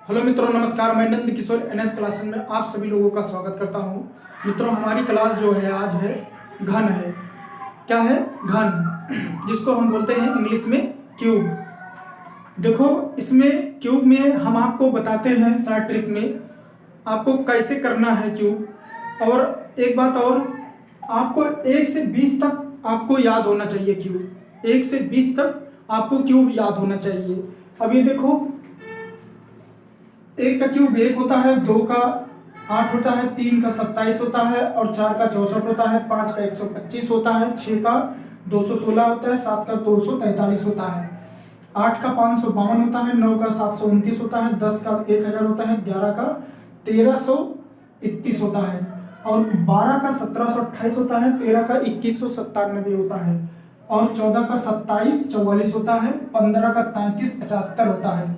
Hello मित्रों, नमस्कार। मैं नंद किशोर एनएस क्लास में आप सभी लोगों का स्वागत करता हूं। मित्रों, हमारी क्लास जो है आज है घन है। क्या है? घन, जिसको हम बोलते हैं इंग्लिश में क्यूब। देखो, इसमें क्यूब में हम आपको बताते हैं शॉर्ट ट्रिक में आपको कैसे करना है क्यूब। और एक बात और, आपको 1 से 20 तक आपको याद होना चाहिए क्यूब। 1 से 20 तक आपको क्यूब याद होना चाहिए। अब ये देखो, 1 का क्यूब 1 होता है, 2 का 8 होता है, 3 का 27 होता है और 4 का 64 होता है, 5 का 125 होता है, 6 का 216 होता है, 7 का 243 होता है, 8 का 552 होता है, 9 का 729 होता है, 10 का 1000 होता है, 11 का 1331 होता है और 12 का 1728 होता है, 13 का 2197 होता है और 14 का 2744 होता है, 15 का 3375 होता है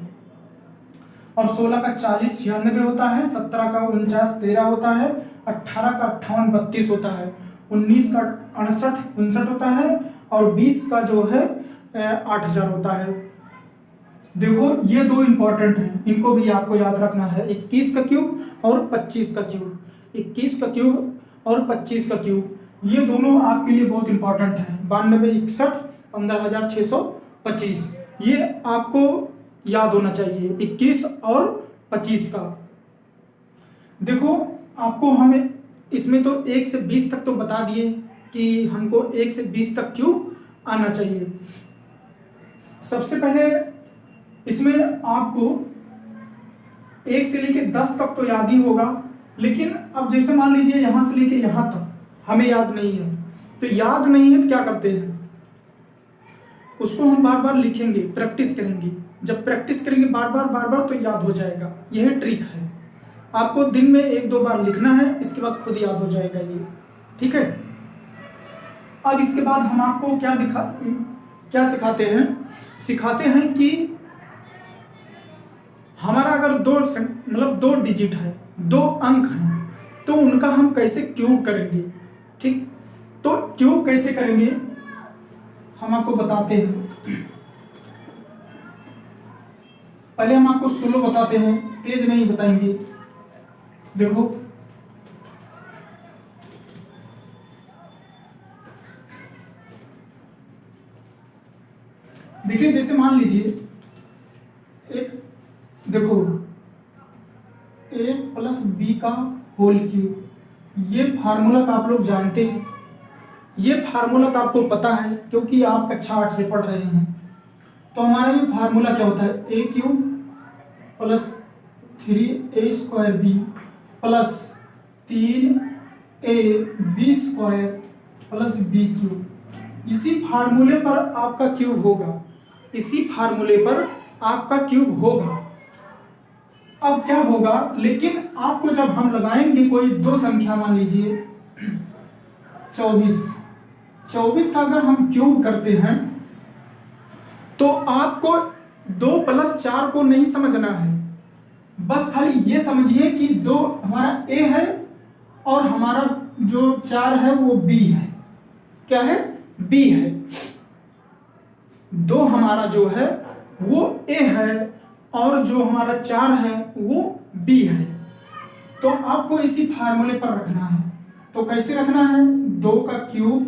और 16 का 4096 होता है, 17 का 4913 होता है, 18 का 5832 होता है, 19 का 6859 होता है और 20 का जो है 8000 होता है। देखो, ये दो इंपॉर्टेंट हैं, इनको भी आपको याद रखना है। 21 का क्यूब और 25 का क्यूब। 21 का क्यूब और 25 का क्यूब, ये दोनों आपके लिए बहुत इंपॉर्टेंट है। 92 61 15625, ये आपको याद होना चाहिए। 21 और 25 का। देखो, आपको हमें इसमें तो 1 से 20 तक तो बता दिए कि हमको 1 से 20 तक क्यूब आना चाहिए। सबसे पहले इसमें आपको 1 से लेके 10 तक तो याद ही होगा, लेकिन अब जैसे मान लीजिए यहां से लेके यहां तक हमें याद नहीं है, तो याद नहीं है तो क्या करते हैं, उसको हम बार बार लिखेंगे, प्रैक्टिस करेंगे। जब प्रैक्टिस करेंगे बार बार तो याद हो जाएगा। यह ट्रिक है, आपको दिन में 1-2 बार लिखना है, इसके बाद खुद याद हो जाएगा ये। ठीक है। अब इसके बाद हम आपको क्या सिखाते हैं कि हमारा अगर दो डिजिट है, 2 अंक हैं, तो उनका हम कैसे क्यूब करेंगे। ठीक, तो क्यूब कैसे करेंगे हम आपको बताते हैं। पहले हम आपको स्लो बताते हैं, तेज नहीं बताएंगे। देखो, देखिए, जैसे मान लीजिए देखो, a प्लस बी का होल क्यूब, ये फार्मूला तो आप लोग जानते हैं। ये फार्मूला तो आपको पता है क्योंकि आप कक्षा 8 से पढ़ रहे हैं। तो हमारा ये फार्मूला क्या होता है, a cube plus 3a square b plus 3a b square plus B cube. इसी फार्मूले पर आपका क्यूब होगा। इसी फार्मूले पर आपका क्यूब होगा। अब क्या होगा, लेकिन आपको जब हम लगाएंगे कोई 2 संख्या, मान लीजिए 24 का अगर हम क्यूब करते हैं तो आपको 2 + 4 को नहीं समझना है। बस खाली ये समझिए कि 2 हमारा ए है और हमारा जो 4 है वो बी है। क्या है? बी है। 2 हमारा जो है वो ए है और जो हमारा 4 है वो बी है। तो आपको इसी फार्मूले पर रखना है। तो कैसे रखना है, 2 का क्यूब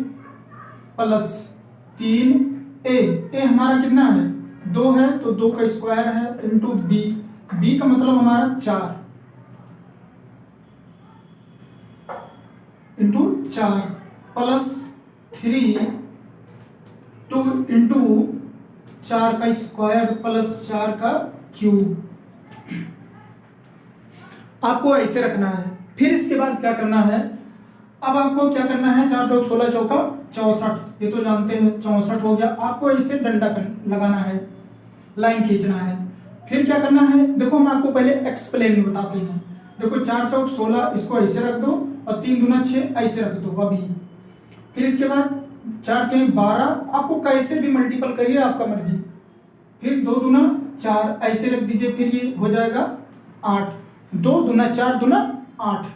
प्लस 3a। हमारा कितना है, 2 है, तो 2 का स्क्वायर है इंटू बी का मतलब हमारा 4 इंटू 4 प्लस 3 इंटू 4 का स्क्वायर प्लस 4 का क्यूब। आपको ऐसे रखना है। फिर इसके बाद क्या करना है, अब आपको क्या करना है, 4 चौक 16 चौका 64, ये तो जानते हैं 64 हो गया। आपको ऐसे डंडा लगाना है, लाइन खींचना है। फिर क्या करना है, देखो हम आपको पहले एक्सप्लेन बताते हैं। देखो, 4 चौक 16, इसको ऐसे रख दो और 3 दूना 6 ऐसे रख दो अभी। फिर इसके बाद 4 3 12, आपको कैसे भी मल्टीपल करिए, आपका मर्जी। फिर 2 दूना 4 ऐसे रख दीजिए, फिर ये हो जाएगा 8। 2 दूना 4 दूना 8।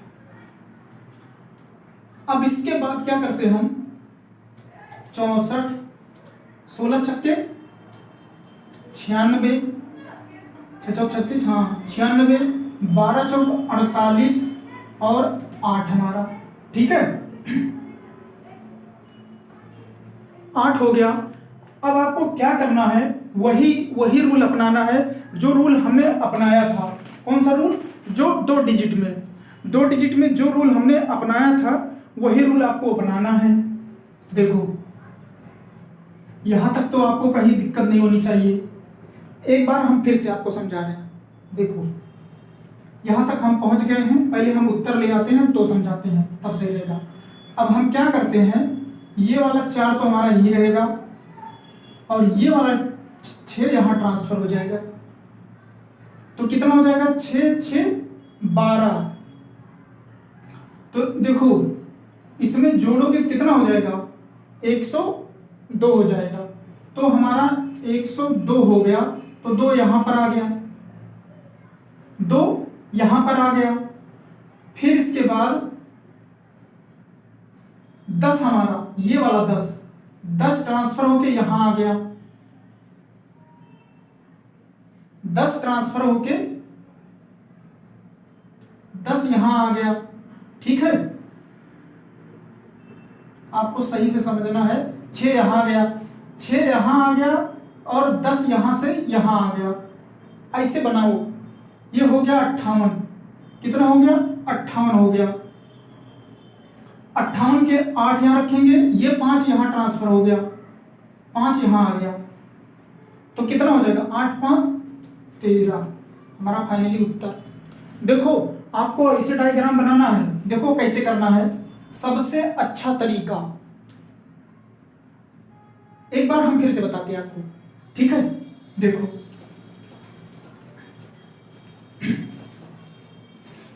अब इसके बाद क्या करते हैं हम, 64 16 छक्के 96 छः चौक 36, हाँ 96, 12 चौक 48 और 8 हमारा, ठीक है 8 हो गया। अब आपको क्या करना है, वही रूल अपनाना है जो रूल हमने अपनाया था। कौन सा रूल? जो 2 डिजिट में जो रूल हमने अपनाया था वही रूल आपको अपनाना है। देखो यहां तक तो आपको कहीं दिक्कत नहीं होनी चाहिए। एक बार हम फिर से आपको समझा रहे हैं। देखो यहां तक हम पहुंच गए हैं, पहले हम उत्तर ले आते हैं तो समझाते हैं, तब सही रहेगा। अब हम क्या करते हैं, ये वाला 4 तो हमारा यही रहेगा और ये वाला 6 यहां ट्रांसफर हो जाएगा, तो कितना हो जाएगा 6 6 12। तो देखो इसमें जोड़ोगे कितना हो जाएगा, 102 हो जाएगा। तो हमारा 102 हो गया, तो 2 यहां पर आ गया, 2 यहां पर आ गया। फिर इसके बाद 10 हमारा, ये वाला 10 ट्रांसफर होके यहां आ गया, 10 ट्रांसफर होके 10 यहां आ गया, ठीक है। आपको सही से समझना है। 6 यहां आ गया, 6 यहां आ गया और 10 यहां से यहां आ गया, ऐसे बनाओ। ये हो गया 58, कितना हो गया 58 हो गया। 58 के 8 यहां रखेंगे, ये 5 यहां ट्रांसफर हो गया, 5 यहां आ गया, तो कितना हो जाएगा 8 5 13, हमारा फाइनली उत्तर। देखो आपको ऐसे डायग्राम बनाना है, देखो कैसे करना है। सबसे अच्छा तरीका एक बार हम फिर से बताते हैं आपको, ठीक है। देखो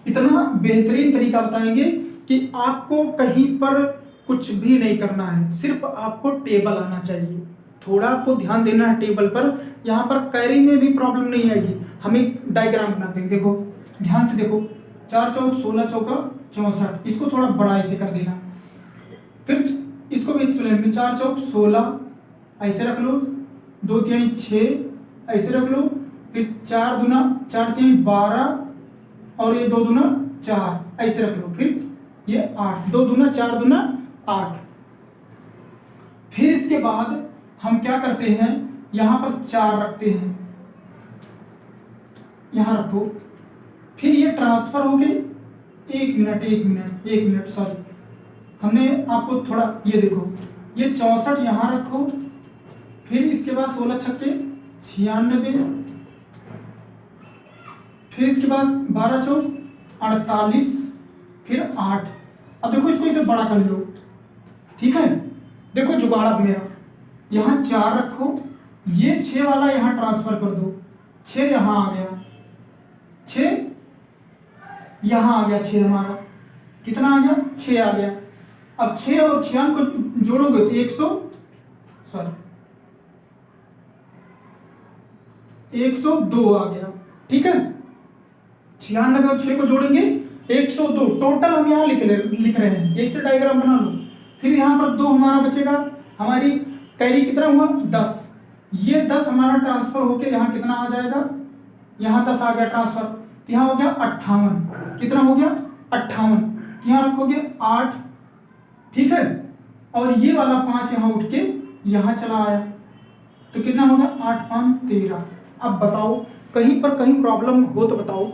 इतना बेहतरीन तरीका बताएंगे कि आपको कहीं पर कुछ भी नहीं करना है, सिर्फ आपको टेबल आना चाहिए। थोड़ा आपको ध्यान देना है टेबल पर, यहां पर कैरी में भी प्रॉब्लम नहीं आएगी। हम एक डायग्राम बनाते हैं, देखो ध्यान से देखो, 4 चौक 16 चौका 64, इसको थोड़ा बड़ा ऐसे कर देना। फिर इसको भी एक्सप्लेन में 4 चौक 16 ऐसे रख लो, 2 तिहाई 6 ऐसे रख लो, फिर 4 दूना 4 तिहाई 12 और ये 2 दूना 4 ऐसे रख लो, फिर ये 8, 2 दूना 4 दूना 8। फिर इसके बाद हम क्या करते हैं, यहां पर 4 रखते हैं, यहां रखो। फिर ये ट्रांसफर हो गई, एक मिनट सॉरी, हमने आपको थोड़ा ये देखो, ये 64 यहां रखो, फिर इसके बाद 16 छक्के 96, फिर इसके बाद 12 चौक 48, फिर 8। अब देखो इसको इसे बड़ा कर लो, ठीक है। देखो जुगाड़ अब मेरा, यहां 4 रखो, ये 6 वाला यहां ट्रांसफर कर दो, 6 यहां आ गया, 6 यहां आ गया, 6 हमारा कितना आ गया 6 आ गया। अब 6 और 6 को जोड़ोगे तो 102 आ गया, ठीक है। 96 और 6 को जोड़ेंगे 102, टोटल हम यहाँ लिख रहे हैं, ऐसे डायग्राम बना लो। फिर यहाँ पर 2 हमारा बचेगा, हमारी कैरी कितना हुआ 10, ये 10 हमारा ट्रांसफर होके यहाँ कितना आ जाएगा, यहाँ 10 आ गया ट्रांसफर, तो यहाँ हो गया 58, कितना हो गया 58, यहाँ रखोगे 8, ठीक है। और ये वाला 5 यहाँ उठ के यहाँ चला आया, तो कितना हो गया 8 5 13। अब बताओ कहीं पर कहीं प्रॉब्लम हो तो बताओ।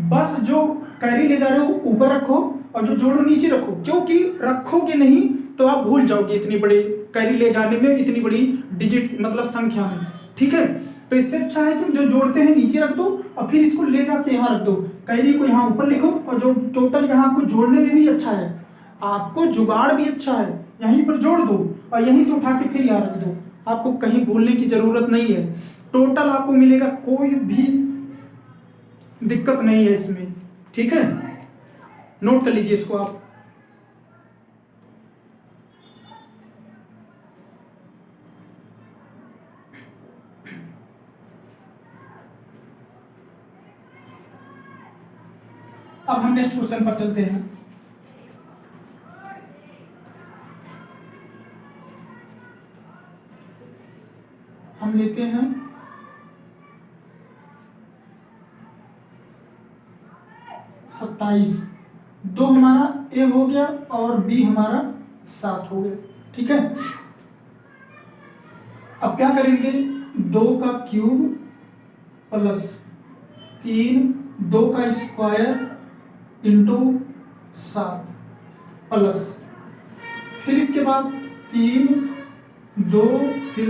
बस जो कैरी ले जा रहे हो ऊपर रखो और जो जोड़ो नीचे रखो, क्योंकि रखोगे नहीं तो आप भूल जाओगे इतनी बड़ी कैरी ले जाने में, इतनी बड़ी डिजिट मतलब संख्या में, ठीक है। तो इससे अच्छा है कि जो जोड़ते हैं नीचे रख दो और फिर इसको ले जाके यहाँ रख दो, कैरी को यहाँ ऊपर लिखो और जो टोटल यहाँ आपको जोड़ने में भी अच्छा है, आपको जुगाड़ भी अच्छा है, यहीं पर जोड़ दो और यहीं से उठा के फिर यहाँ रख दो, आपको कहीं भूलने की जरूरत नहीं है। टोटल आपको मिलेगा, कोई भी दिक्कत नहीं है इसमें, ठीक है। नोट कर लीजिए इसको आप। अब हम नेक्स्ट क्वेश्चन पर चलते हैं। हम लेते हैं 27, 2 हमारा ए हो गया और बी हमारा 7 हो गया। ठीक है, अब क्या करेंगे, 2 का क्यूब प्लस 3 2 का स्क्वायर इंटू 7 प्लस, फिर इसके बाद 3 2 फिर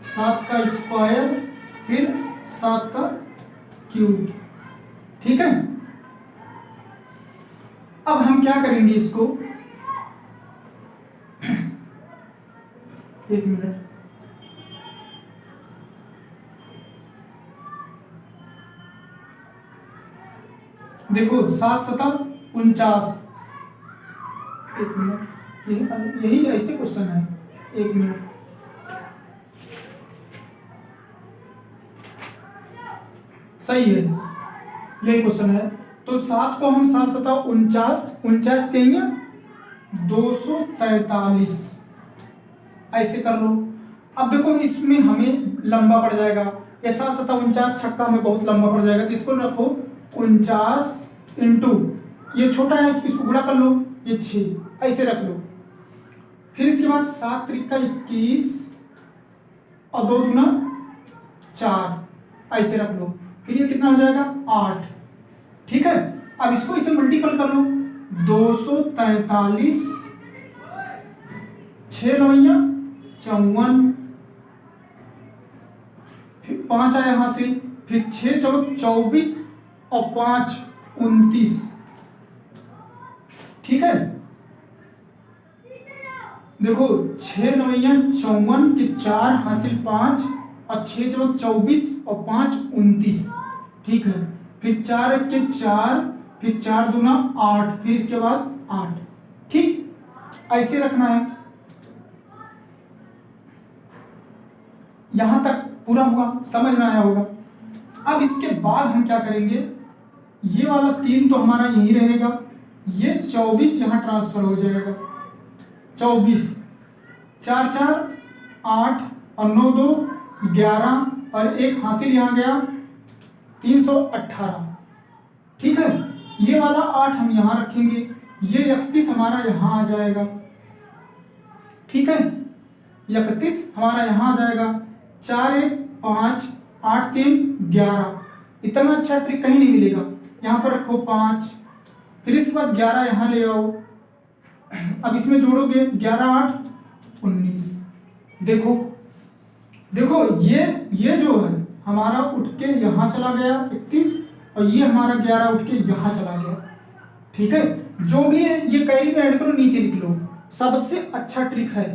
7 का स्क्वायर फिर 7 का क्यूब। ठीक है, अब हम क्या करेंगे इसको, एक मिनट, देखो 7 7 49, एक मिनट, यही ऐसे क्वेश्चन है, एक मिनट, सही है, यही क्वेश्चन है। तो 7 को हम 7 7 49, 49 तेईया 243, ऐसे कर लो। अब देखो इसमें हमें लंबा पड़ जाएगा, ये 7 7 49 छक्का हमें बहुत लंबा पड़ जाएगा, तो इसको रखो 49 इंटू, ये छोटा है इसको गुणा कर लो, ये 6 ऐसे रख लो। फिर इसके बाद 7 त्रिका 21 और 2 दूना 4 ऐसे रख लो, फिर ये कितना हो जाएगा 8। ठीक है, अब इसको इसे मल्टीपल कर लो, 243, 6 9 54, फिर 5 आया यहां से, फिर 6 चलो 24 और 5 29। ठीक है, देखो 6 9 54 के 4 हासिल 5 और 6 जो 24 और 5 29। ठीक है, फिर 4 1 के 4, फिर 4 दूना 8, फिर इसके बाद 8। ठीक, ऐसे रखना है, यहां तक पूरा हुआ, समझ में आया होगा। अब इसके बाद हम क्या करेंगे, ये वाला 3 तो हमारा यही रहेगा, ये 24 यहां ट्रांसफर हो जाएगा, 24 4 4 8 और 9 2 11 और 1 हासिल यहां गया 318। ठीक है, ये वाला 8 हम यहां रखेंगे, ये 31 हमारा यहां आ जाएगा। ठीक है, 31 हमारा यहां आ जाएगा, 4 1 5 8 3 11। इतना अच्छा ट्रिक कहीं नहीं मिलेगा, यहां पर रखो 5, फिर इसके बाद 11 यहां ले आओ, अब इसमें जोड़ोगे 11 8 19। देखो देखो ये जो है हमारा उठ के यहां चला गया 31 और ये हमारा 11 उठ के यहां चला गया। ठीक है, जो भी है ये कैरी में ऐड करो, नीचे लिख लो, सबसे अच्छा ट्रिक है।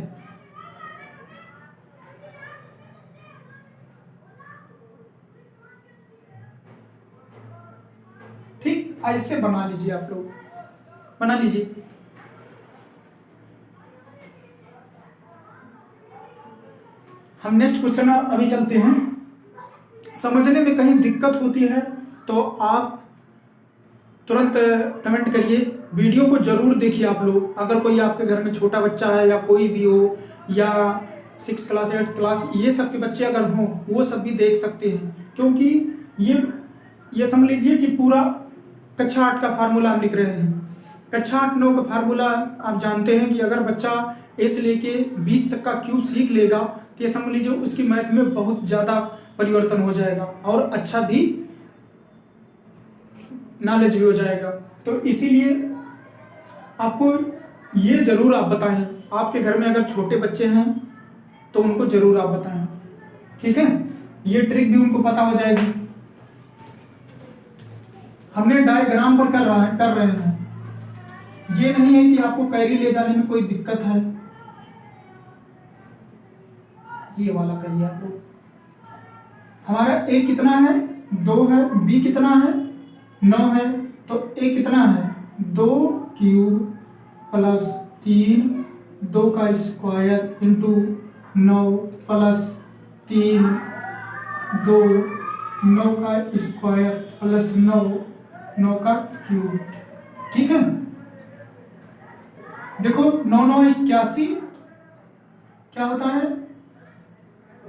ठीक, ऐसे बना लीजिए, आप लोग बना लीजिए। हम नेक्स्ट क्वेश्चन अभी चलते हैं। समझने में कहीं दिक्कत होती है तो आप तुरंत कमेंट करिए, वीडियो को जरूर देखिए आप लोग। अगर कोई आपके घर में छोटा बच्चा है या कोई भी हो, या 6th क्लास 8th क्लास ये सब के बच्चे अगर हों, वो सब भी देख सकते हैं, क्योंकि ये समझ लीजिए कि पूरा कक्षा 8 का फार्मूला हम लिख रहे हैं। कक्षा 8 9 का फार्मूला आप जानते हैं कि अगर बच्चा ए से लेके 20 तक का क्यूब सीख लेगा तो ये समझ लीजिए उसकी मैथ में बहुत ज़्यादा परिवर्तन हो जाएगा और अच्छा भी नॉलेज भी हो जाएगा। तो इसीलिए आपको ये जरूर आप बताएं, आपके घर में अगर छोटे बच्चे हैं तो उनको जरूर आप बताएं। ठीक है, ये ट्रिक भी उनको पता हो जाएगी। हमने डायग्राम पर कर रहे हैं, ये नहीं है कि आपको कैरी ले जाने में कोई दिक्कत है। ये वाला करिए आप लोग। हमारा ए कितना है 2 है, बी कितना है 9 है, तो ए कितना है 2 क्यूब प्लस 3 2 का स्क्वायर इंटू 9 प्लस 3 2 9 का स्क्वायर प्लस 9 9 का क्यूब। ठीक है, देखो 9 9 81 क्या होता है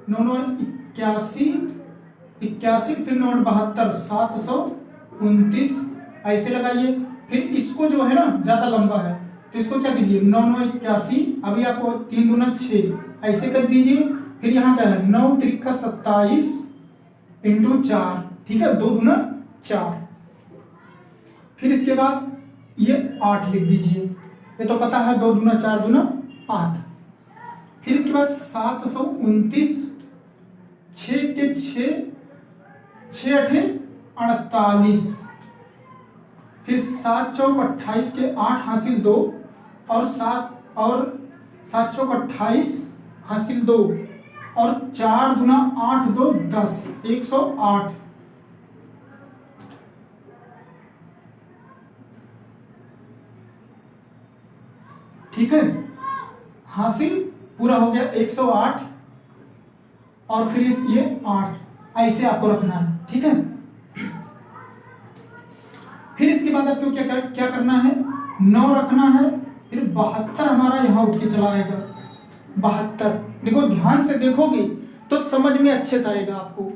9 9 81 81 फिर 9 72 729 ऐसे लगाइए। फिर इसको जो है ना ज़्यादा लंबा है तो इसको क्या कीजिए, 9 9 81, अभी आपको 3 दूना 6 ऐसे कर दीजिए। फिर यहाँ क्या है 9 त्रिका 27 इंटू 4, ठीक है, 2 दूना 4। फिर इसके बाद ये 8 लिख दीजिए, ये तो पता है 2 दूना 4 दूना 8। फिर इसके बाद 729, 6 के 6, 6 अठे 48, फिर 7 चौक 28 के 8 हासिल 2 और 7 चौक 28 हासिल 2 और 4 दूना 8 2 10, 108। ठीक है, हासिल पूरा हो गया 108 और फिर ये 8 ऐसे आपको रखना है। ठीक है, फिर इसके बाद आपको क्या करना है, 9 रखना है। फिर 72 हमारा यहां उठ के चला आएगा, 72। देखो ध्यान से देखोगे तो समझ में अच्छे से आएगा आपको।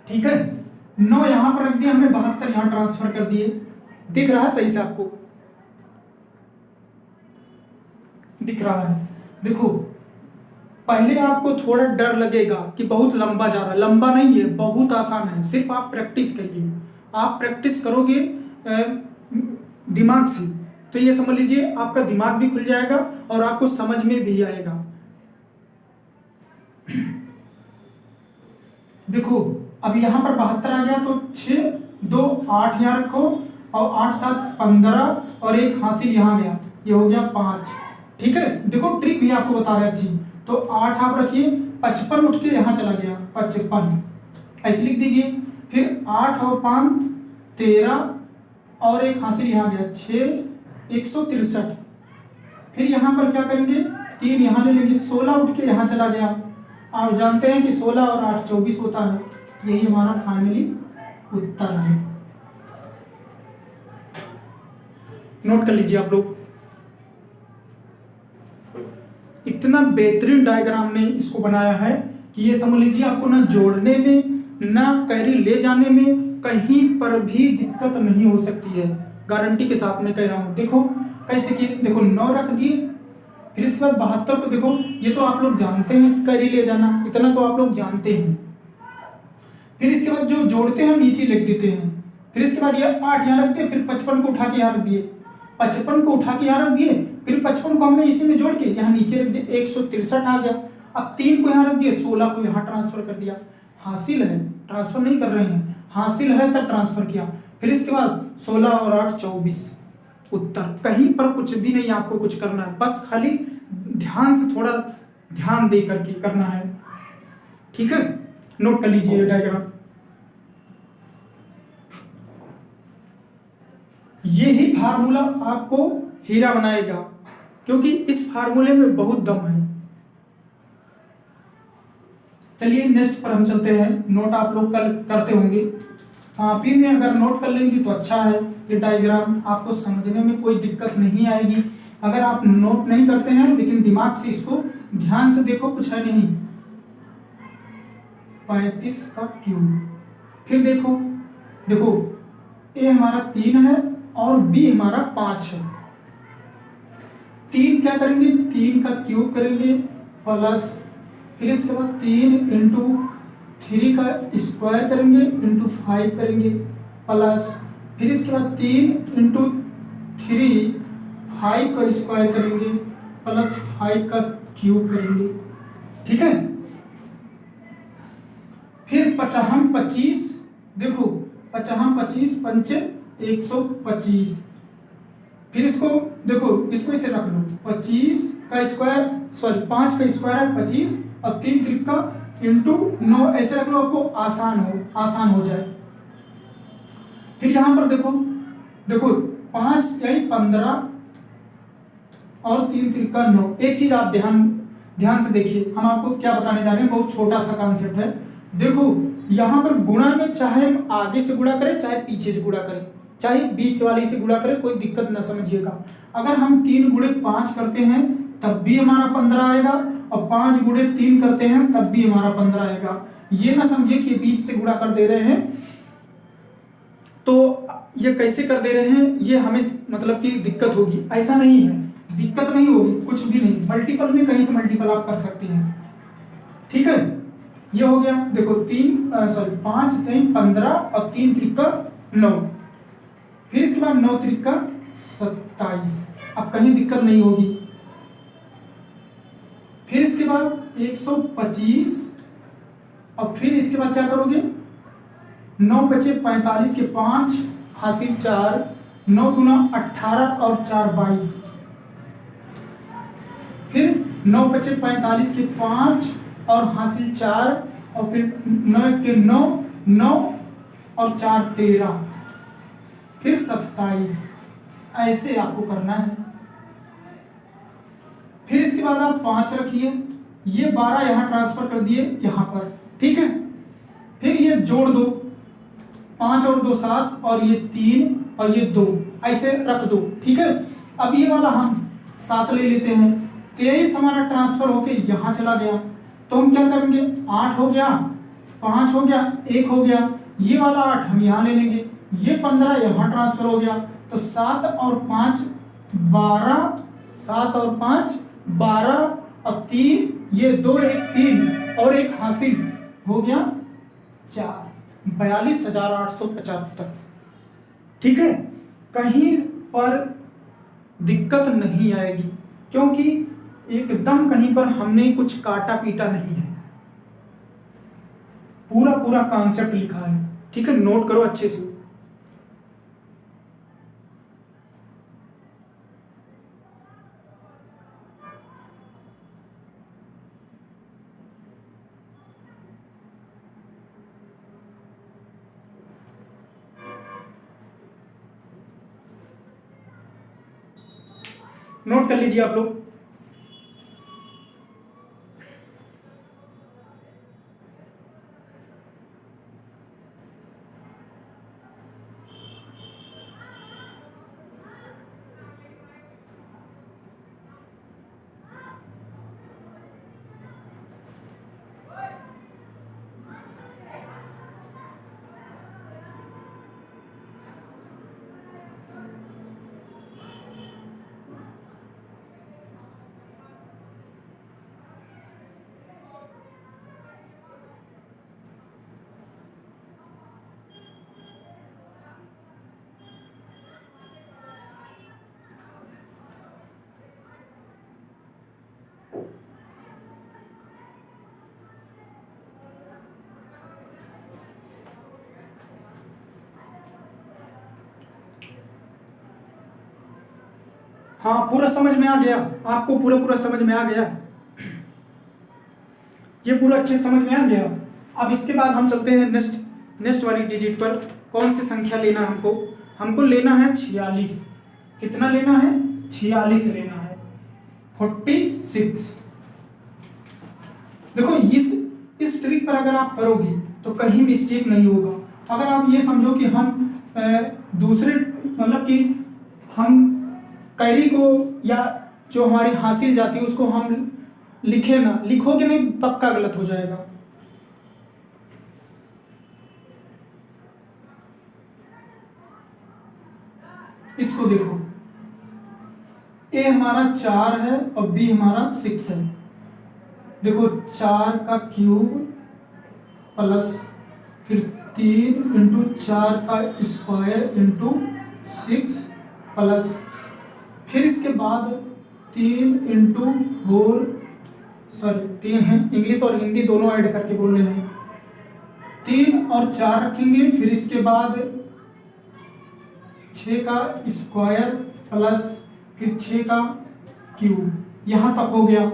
ठीक है, 9 यहां पर रख दिया हमने, 72 यहां ट्रांसफर कर दिए। दिख रहा है सही से आपको, दिख रहा है। देखो पहले आपको थोड़ा डर लगेगा कि बहुत लंबा जा रहा है, लंबा नहीं है, बहुत आसान है। सिर्फ आप प्रैक्टिस करिए, आप प्रैक्टिस करोगे दिमाग से तो ये समझ लीजिए आपका दिमाग भी खुल जाएगा और आपको समझ में भी आएगा। देखो अब यहां पर 72 आ गया तो 6 2 8 यहां रखो और 8 7 15 और एक हासिल यहां गया, ये हो गया 5। ठीक है, देखो ट्रिक भी आपको बता रहे अच्छी। तो 8 आप रखिए, 55 उठ के यहां चला गया, 55 ऐसे लिख दीजिए। फिर 8 और 5 13 और एक हासिल यहां गया 6, 163। फिर यहां पर क्या करेंगे, 3 यहां ले लेंगे, 16 उठ के यहां चला गया। आप जानते हैं कि 16 और 8 24 होता है, यही हमारा फाइनली उत्तर है। नोट कर लीजिए आप लोग। इतना बेहतरीन डायग्राम ने इसको बनाया है कि ये समझ लीजिए आपको ना जोड़ने में ना कैरी ले जाने में कहीं पर भी दिक्कत नहीं हो सकती है, गारंटी के साथ मैं कह रहा हूं। देखो कैसे किए, देखो 9 रख दिए। फिर इसके बाद 72 को देखो, ये तो आप लोग जानते हैं कैरी ले जाना, इतना तो आप लोग जानते हैं। फिर इसके बाद जो जोड़ते हैं हम नीचे लिख देते हैं। फिर इसके बाद ये 8 यहाँ रख दिए, फिर 55 को उठा के यहाँ रख दिए, 55 को उठा के यहाँ रख दिए। फिर 55 को हमने इसी में जोड़ के यहाँ नीचे रख दिया, 163 आ गया। अब 3 को यहाँ रख दिए, 16 को यहाँ ट्रांसफर कर दिया। हासिल है, ट्रांसफर नहीं कर रहे हैं, हासिल है तब ट्रांसफर किया। फिर इसके बाद 16 और 8 24 उत्तर। कहीं पर कुछ भी नहीं आपको कुछ करना है, बस खाली ध्यान से थोड़ा ध्यान दे करके करना है। ठीक है, नोट कर लीजिए डायग्राम। यही फार्मूला आपको हीरा बनाएगा, क्योंकि इस फार्मूले में बहुत दम है। चलिए नेक्स्ट पर हम चलते हैं। नोट आप लोग कल करते होंगे, फिर में अगर नोट कर लेंगे तो अच्छा है। ये डायग्राम आपको समझने में कोई दिक्कत नहीं आएगी। अगर आप नोट नहीं करते हैं लेकिन दिमाग से इसको ध्यान से देखो, कुछ है नहीं। 35 का क्यूब। फिर देखो देखो ए हमारा 3 है और बी हमारा 5 है। 3 क्या करेंगे, 3 का क्यूब करेंगे प्लस, फिर इसके बाद 3 इंटू 3 का स्क्वायर करेंगे इंटू 5 करेंगे प्लस, फिर इसके बाद 3 इंटू 3 5 का स्क्वायर करेंगे प्लस 5 का क्यूब करेंगे। ठीक है, फिर 55 देखो 55 पंचे 125। फिर इसको देखो, इसको इसे रख लो, 25 का स्क्वायर, सॉरी 5 का स्क्वायर है 25 और 3 त्रिका इंटू 9 ऐसे रख लो, आपको आसान हो जाए। फिर यहां पर देखो देखो 5 यानी 15 और 3 त्रिका 9। एक चीज आप ध्यान से देखिए, हम आपको क्या बताने जा रहे हैं, बहुत छोटा सा कॉन्सेप्ट है। देखो यहाँ पर गुणा में चाहे हम आगे से गुणा करें चाहे पीछे से गुणा करें चाहे बीच वाली से गुणा करें, कोई दिक्कत ना समझिएगा। अगर हम 3 गुणे 5 करते हैं तब भी हमारा 15 आएगा और 5 गुणे 3 करते हैं तब भी हमारा 15 आएगा। ये ना समझिए कि बीच से गुणा कर दे रहे हैं तो ये कैसे कर दे रहे हैं, ये हमें मतलब कि दिक्कत होगी, ऐसा नहीं है, दिक्कत नहीं होगी कुछ भी नहीं। मल्टीपल में कहीं से मल्टीपल आप कर सकते हैं, ठीक है। ये हो गया, देखो 5 3 15 और 3 त्रिका 9, फिर इसके बाद 9 त्रिका 27, अब कहीं दिक्कत नहीं होगी। फिर इसके बाद 125 और फिर इसके बाद क्या करोगे, 9 बचे 45 के 5 हासिल 4, 9 दूना 18 और 4 22, फिर 9 बचे 45 के 5 और हासिल 4 और फिर 9 के 9 9 और 4 13, फिर 27, ऐसे आपको करना है। फिर इसके बाद आप 5 रखिए, ये 12 यहां ट्रांसफर कर दिए यहां पर, ठीक है। फिर ये जोड़ दो, 5 और 2 7 और ये 3 और ये 2, ऐसे रख दो, ठीक है। अब ये वाला हम 7 ले लेते हैं, 23 हमारा ट्रांसफर होके यहां चला गया, तो हम क्या करेंगे, 8 हो गया, 5 हो गया, 1 हो गया, ये वाला 8 हम यहां ले लेंगे, ये 15 यहां ट्रांसफर हो गया, तो 7 और 5 12, 7 और 5 12 और 3 ये 2 1 3 और 1 हासिल हो गया 4, 42,875, ठीक है। कहीं पर दिक्कत नहीं आएगी क्योंकि एकदम कहीं पर हमने कुछ काटा पीटा नहीं है, पूरा पूरा कॉन्सेप्ट लिखा है, ठीक है। नोट करो अच्छे से। नोट कर लीजिए आप लोग। हाँ, पूरा समझ में आ गया आपको, पूरा समझ में आ गया, ये पूरा अच्छे समझ में आ गया। अब इसके बाद हम चलते हैं नेक्स्ट वाली डिजिट पर। कौन सी संख्या लेना है हमको लेना है 46। कितना लेना है, 46 लेना है, 46। देखो इस ट्रिक पर अगर आप करोगे तो कहीं मिस्टेक नहीं होगा। अगर आप ये समझो कि हम दूसरे मतलब कि हम कैरी को या जो हमारी हासिल जाती है उसको हम लिखोगे नहीं, पक्का गलत हो जाएगा। इसको देखो, ए हमारा 4 है और बी हमारा 6 है। देखो 4 का क्यूब प्लस फिर 3 इंटू 4 का स्क्वायर इंटू 6 प्लस फिर इसके बाद 3 इंटू 4, सॉरी 3 है, इंग्लिश और हिंदी दोनों ऐड करके बोल रहे हैं, 3 और 4 रखेंगे, फिर इसके बाद 6 का स्क्वायर प्लस फिर 6 का क्यूब, यहां तक हो गया,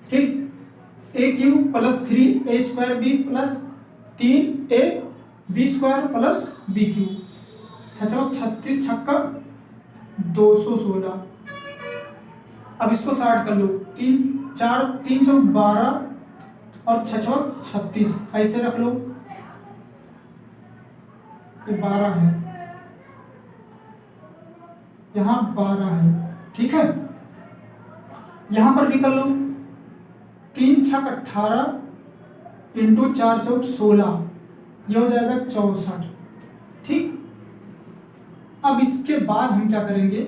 ठीक। A cube plus 3 a square b plus 3 a b square plus B cube, 36 छक्का 216। अब इसको साइड कर लो, 3 4 3 चौक 12 और 6 36, ऐसे रख लो। ये 12 है, यहाँ 12 है, ठीक है। यहां पर भी कर लो, 3 छक 18 इंटू 4 चौक 16, ये हो जाएगा 64, ठीक। अब इसके बाद हम क्या करेंगे,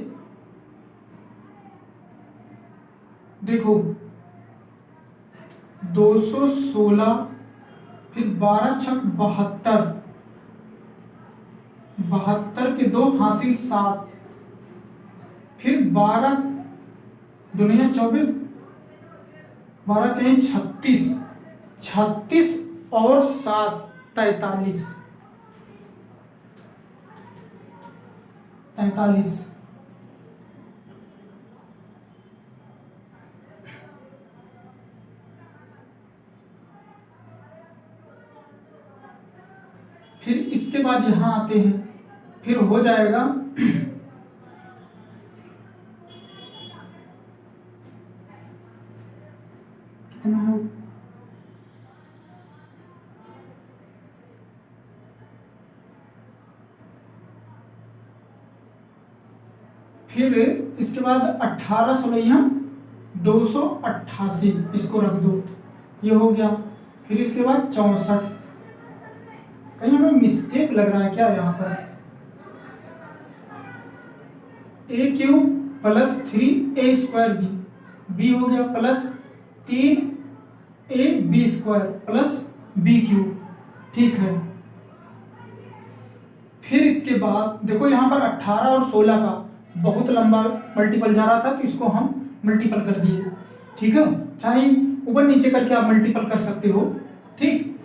देखो 216, फिर 12 छक 72, 72 के 2 हासिल 7, फिर 12 दुनिया 24, 12 के 36, 36 और 7 43, 43। फिर इसके बाद यहां आते हैं, फिर हो जाएगा कितना है, फिर इसके बाद 18 16 288, इसको रख दो, ये हो गया। फिर इसके बाद 64, कहीं हमें मिस्टेक लग रहा है क्या यहाँ पर, a cube plus 3 square B हो गया plus 3 square plus B cube, ठीक है। फिर इसके बाद देखो यहाँ पर 18 और 16 का बहुत लंबा मल्टीपल जा रहा था, तो इसको हम मल्टीपल कर दिए, ठीक है। चाहे ऊपर नीचे करके आप मल्टीपल कर सकते हो, ठीक।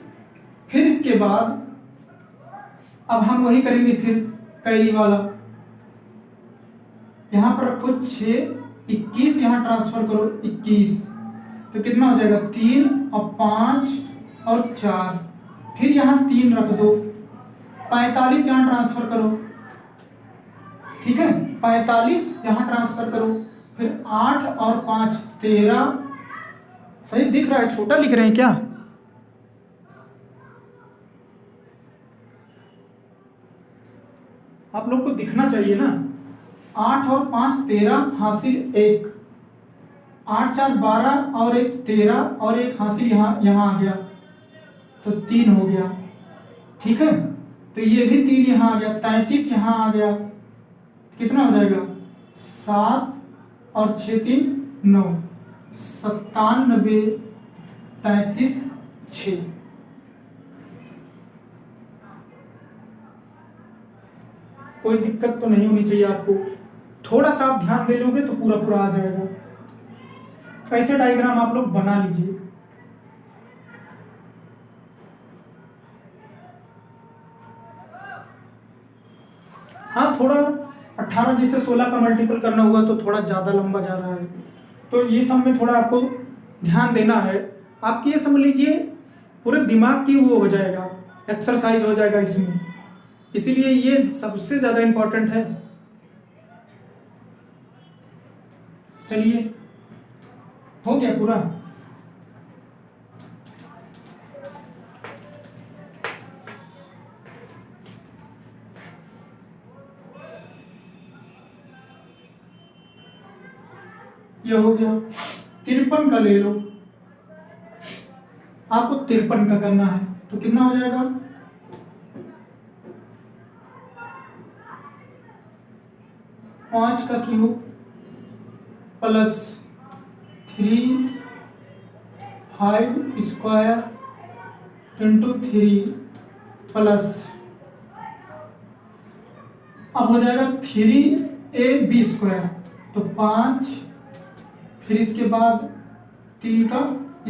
फिर इसके बाद अब हम वही करेंगे, फिर कैरी वाला, यहां पर रखो 6 21, यहां ट्रांसफर करो 21, तो कितना हो जाएगा 3 और 5 और 4, फिर यहां 3 रख दो, 45 यहां ट्रांसफर करो, ठीक है। 45 यहां ट्रांसफर करो, फिर 8 और 5 13, सही दिख रहा है, छोटा लिख रहे हैं क्या, आप लोग को दिखना चाहिए ना। 8 और 5 13 हासिल 1, 8 4 12 और 1 13 और 1 हासिल यहाँ आ गया, तो 3 हो गया, ठीक है। तो ये भी 3 यहाँ आ गया, 33 यहाँ आ गया, कितना हो जाएगा 7 और 6 3 9, 97 33 6। कोई दिक्कत तो नहीं होनी चाहिए आपको, थोड़ा सा आप ध्यान दे लोगे तो पूरा पूरा आ जाएगा। ऐसे डायग्राम आप लोग बना लीजिए। हाँ, थोड़ा 18 जैसे 16 का मल्टीपल करना हुआ तो थोड़ा ज़्यादा लंबा जा रहा है, तो ये सब में थोड़ा आपको ध्यान देना है। आपकी ये समझ लीजिए पूरे दिमाग की वो हो जाएगा, एक्सरसाइज हो जाएगा इसमें, इसीलिए ये सबसे ज़्यादा इम्पोर्टेंट है। चलिए, हो गया पूरा। ये हो गया। 53 का ले लो, आपको 53 का करना है, तो कितना हो जाएगा 5 का cube plus 3 5 square into 3 plus, अब हो जाएगा 3ab स्क्वायर, तो 5, फिर इसके बाद 3 का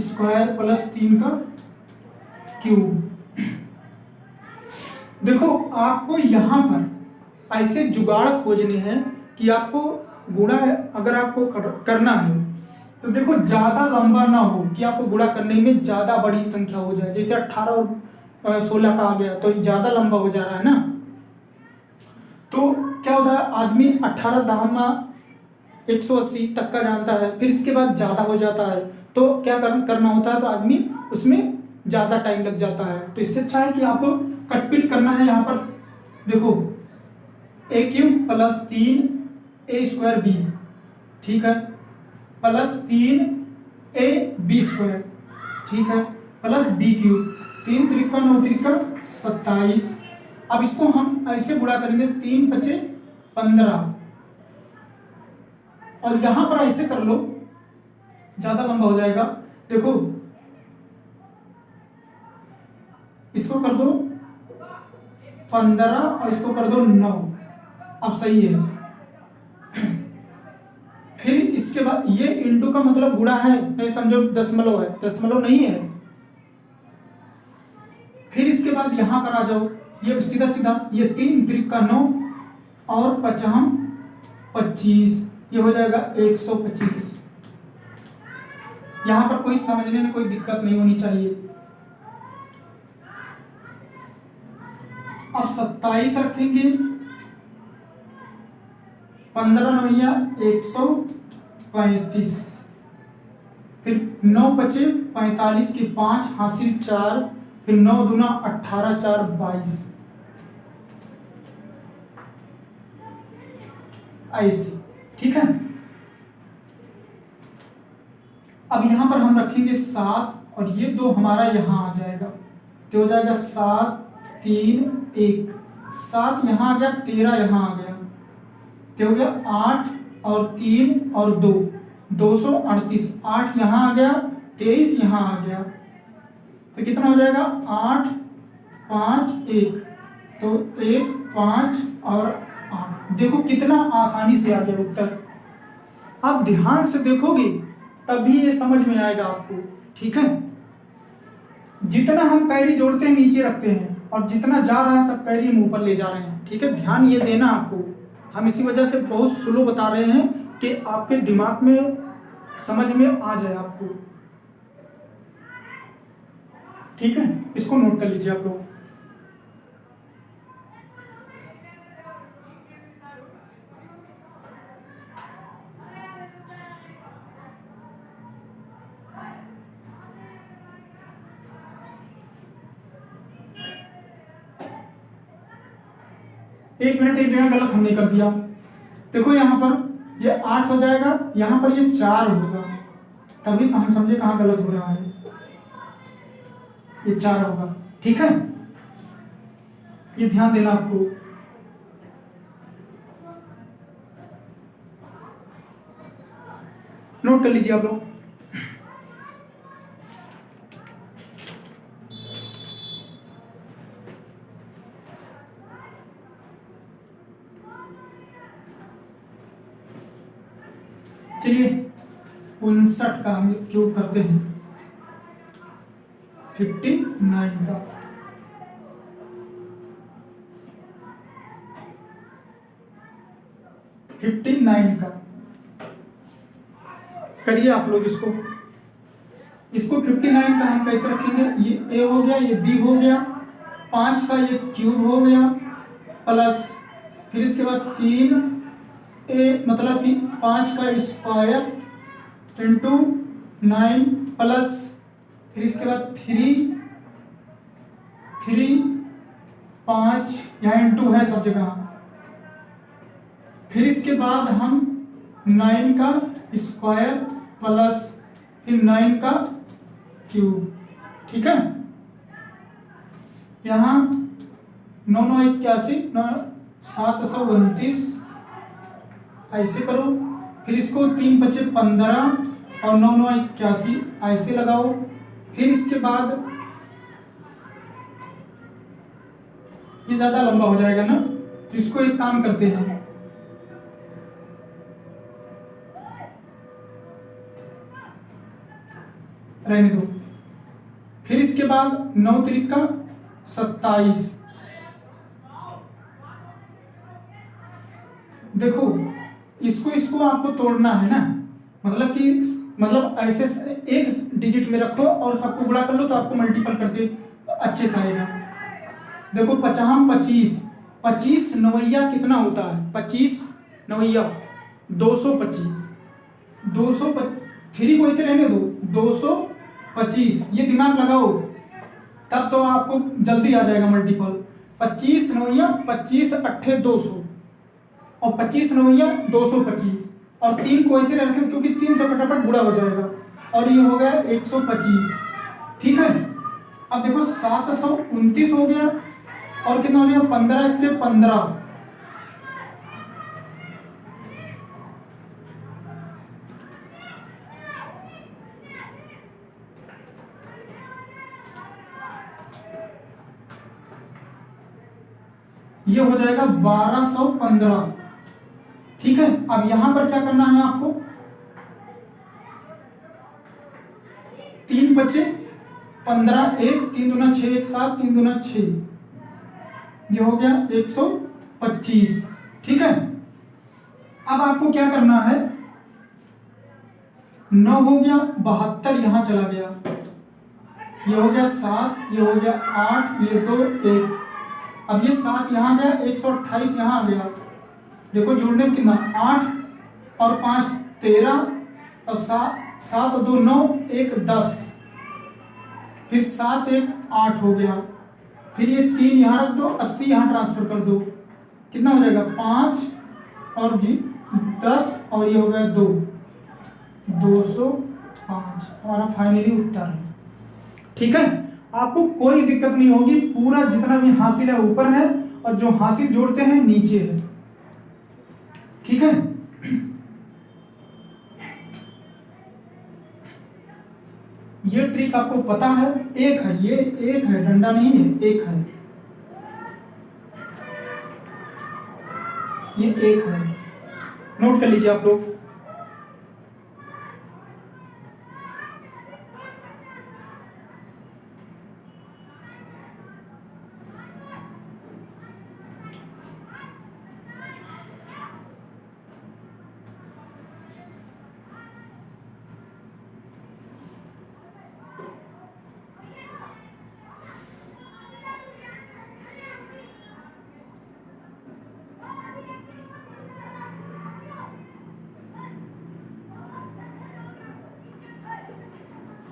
स्क्वायर प्लस 3 का क्यूब। देखो आपको यहां पर ऐसे जुगाड़ खोजने हैं कि आपको गुणा अगर आपको करना है तो देखो ज्यादा लंबा ना हो, कि आपको गुणा करने में ज्यादा बड़ी संख्या हो जाए, जैसे 18 और 16 का आ गया तो ज्यादा लंबा हो जा रहा है ना। तो क्या होता है, आदमी 18 दाहमा 180 तक का जानता है, फिर इसके बाद ज्यादा हो जाता है, तो क्या करना होता है, तो आदमी उसमें ज्यादा टाइम लग जाता है। तो इससे अच्छा है कि आपको कटपीट करना है यहाँ पर देखो ए क्यूब प्लस 3 a² b, ठीक है, प्लस 3 a b², ठीक है, प्लस b³ 3 त्रिका 9 त्रिका 27। अब इसको हम ऐसे गुणा करेंगे 3 × 5 = 15, और यहां पर ऐसे कर लो, ज्यादा लंबा हो जाएगा। देखो इसको कर दो 15 और इसको कर दो 9, अब सही है। फिर इसके बाद ये इंटू का मतलब गुणा है, नहीं समझो दशमलव है, दशमलव नहीं है। फिर इसके बाद यहां पर आ जाओ, ये सीधा सीधा ये 3 त्रिका 9 और 5 25, ये हो जाएगा 125। यहां पर कोई समझने में कोई दिक्कत नहीं होनी चाहिए। अब 27 रखेंगे, 15 × 9 = 135, फिर 9 × 5 = 45 की 5 हासिल 4, फिर 9 दूना 18 4 22, ऐसे, ठीक है। अब यहां पर हम रखेंगे 7 और ये 2 हमारा यहां आ जाएगा, तो हो जाएगा 7 3 1, 7 यहां आ गया, 13 यहां आ गया, तो हो गया 8 और 3 और 2 238, 8 यहां आ गया, 23 यहां आ गया, तो कितना हो जाएगा 8 5 1, तो 1 5 और 8। देखो कितना आसानी से आ गया उत्तर। आप ध्यान से देखोगे तभी ये समझ में आएगा आपको, ठीक है। जितना हम पैरी जोड़ते हैं नीचे रखते हैं, और जितना जा रहा है सब पैरी हम ऊपर ले जा रहे हैं, ठीक है। ध्यान ये देना आपको, हम इसी वजह से बहुत स्लो बता रहे हैं कि आपके दिमाग में समझ में आ जाए आपको, ठीक है। इसको नोट कर लीजिए आप लोग। एक मिनट, एक जगह गलत हमने कर दिया। देखो यहां पर ये 8 हो जाएगा, यहां पर ये 4 होगा, तभी तो हम समझे कहां गलत हो रहा है, ये 4 होगा, ठीक है। ये ध्यान देना आपको। नोट कर लीजिए आप लोग। चलिए 59 का हम जो करते हैं, 59 का, करिए आप लोग इसको। 59 का हम कैसे रखेंगे, ये a हो गया, ये b हो गया, 5 का ये क्यूब हो गया, प्लस फिर इसके बाद 3 a मतलब कि 5 का स्क्वायर इंटू 9, प्लस फिर इसके बाद 3 5, यहाँ इंटू है सब जगह, फिर इसके बाद हम 9 का स्क्वायर प्लस फिर 9 का क्यूब, ठीक है। यहाँ 9 9 81, 729, ऐसे करो, फिर इसको 3 × 5 = 15 और 9 9 81, ऐसे लगाओ। फिर इसके बाद ये ज्यादा लंबा हो जाएगा ना, तो इसको एक काम करते हैं, रहने दो। फिर इसके बाद 9 त्रिका 27, देखो इसको आपको तोड़ना है ना, मतलब ऐसे एक डिजिट में रखो और सबको गुणा कर लो, तो आपको मल्टीपल करते अच्छे से आएगा। देखो 50 25, 25 9 कितना होता है, 25 9 225, 203 को ऐसे रहने दो, 225, ये दिमाग लगाओ तब तो आपको जल्दी आ जाएगा मल्टीपल। 25 नवैया 25 अट्ठे 200 और 25 नवैया 225 और 3 को ऐसे रखें क्योंकि 3 से फटाफट गुणा हो जाएगा और ये हो गया 125। ठीक है, अब देखो 729 हो गया और कितना हो गया 15 के 15। ये हो जाएगा 1215। ठीक है, अब यहां पर क्या करना है आपको, 3 बचे 15, 1 3 दूना 6 1 7 3 दूना 6, ये हो गया 125। ठीक है, अब आपको क्या करना है, 9 हो गया 72 यहां चला गया, ये हो गया 7, ये हो गया 8, ये 2 1, अब ये 7 यहां गया 128 यहां आ गया। देखो जोड़ने में कितना 8 और 5 13 और 7 और 2 9 1 10, फिर 7 1 8 हो गया, फिर ये 3 यहां रख दो, 80 यहां ट्रांसफर कर दो, कितना हो जाएगा 5 और 10 और ये हो गया 2 205 हमारा फाइनली उत्तर है। ठीक है, आपको कोई दिक्कत नहीं होगी, पूरा जितना भी हासिल है ऊपर है और जो हासिल जोड़ते हैं नीचे है। ठीक है, ये ट्रिक आपको पता है, एक है, ये एक है, डंडा नहीं है, एक है, ये एक है, नोट कर लीजिए आप लोग।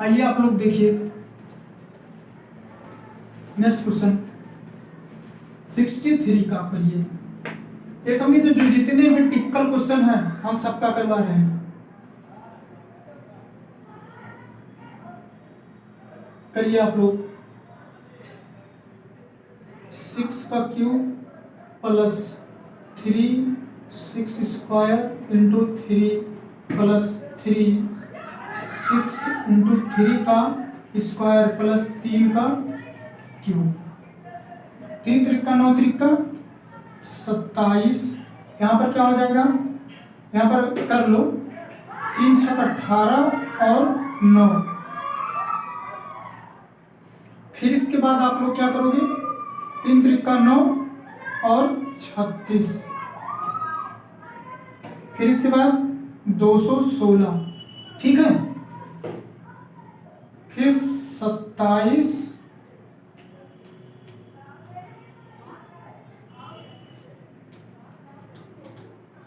आइए आप लोग देखिए नेक्स्ट क्वेश्चन 63 का करिए। ये समझिए जो जितने भी टिपिकल क्वेश्चन हैं हम सबका करवा रहे हैं। करिए आप लोग, 6 का cube plus 3 6 square into 3 plus 3 6 into 3 का स्क्वायर प्लस 3 का क्यूब, 3 त्रिका 9 त्रिका 27, यहाँ पर क्या हो जाएगा, यहाँ पर कर लो 3 6 18 और 9, फिर इसके बाद आप लोग क्या करोगे, 3 त्रिका 9 और 36, फिर इसके बाद 216। ठीक है, फिर 27,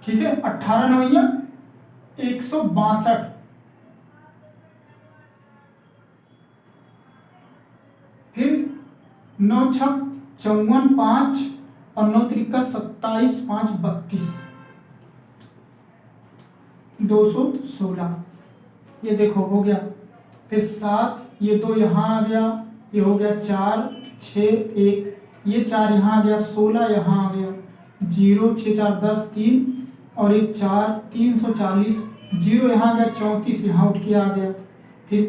ठीक है, 18 नवैया 162, फिर 9 छक 54 5 और 9 त्रिका 27 5 32, 216, ये देखो हो गया, फिर 7, ये 2 यहाँ आ गया, ये हो गया 4 6 1, ये 4 यहाँ आ गया, 16 यहाँ आ गया, 0 6 4 10 3 और एक 4 340, 0 यहाँ आ गया, 34 यहाँ उठ के आ गया, फिर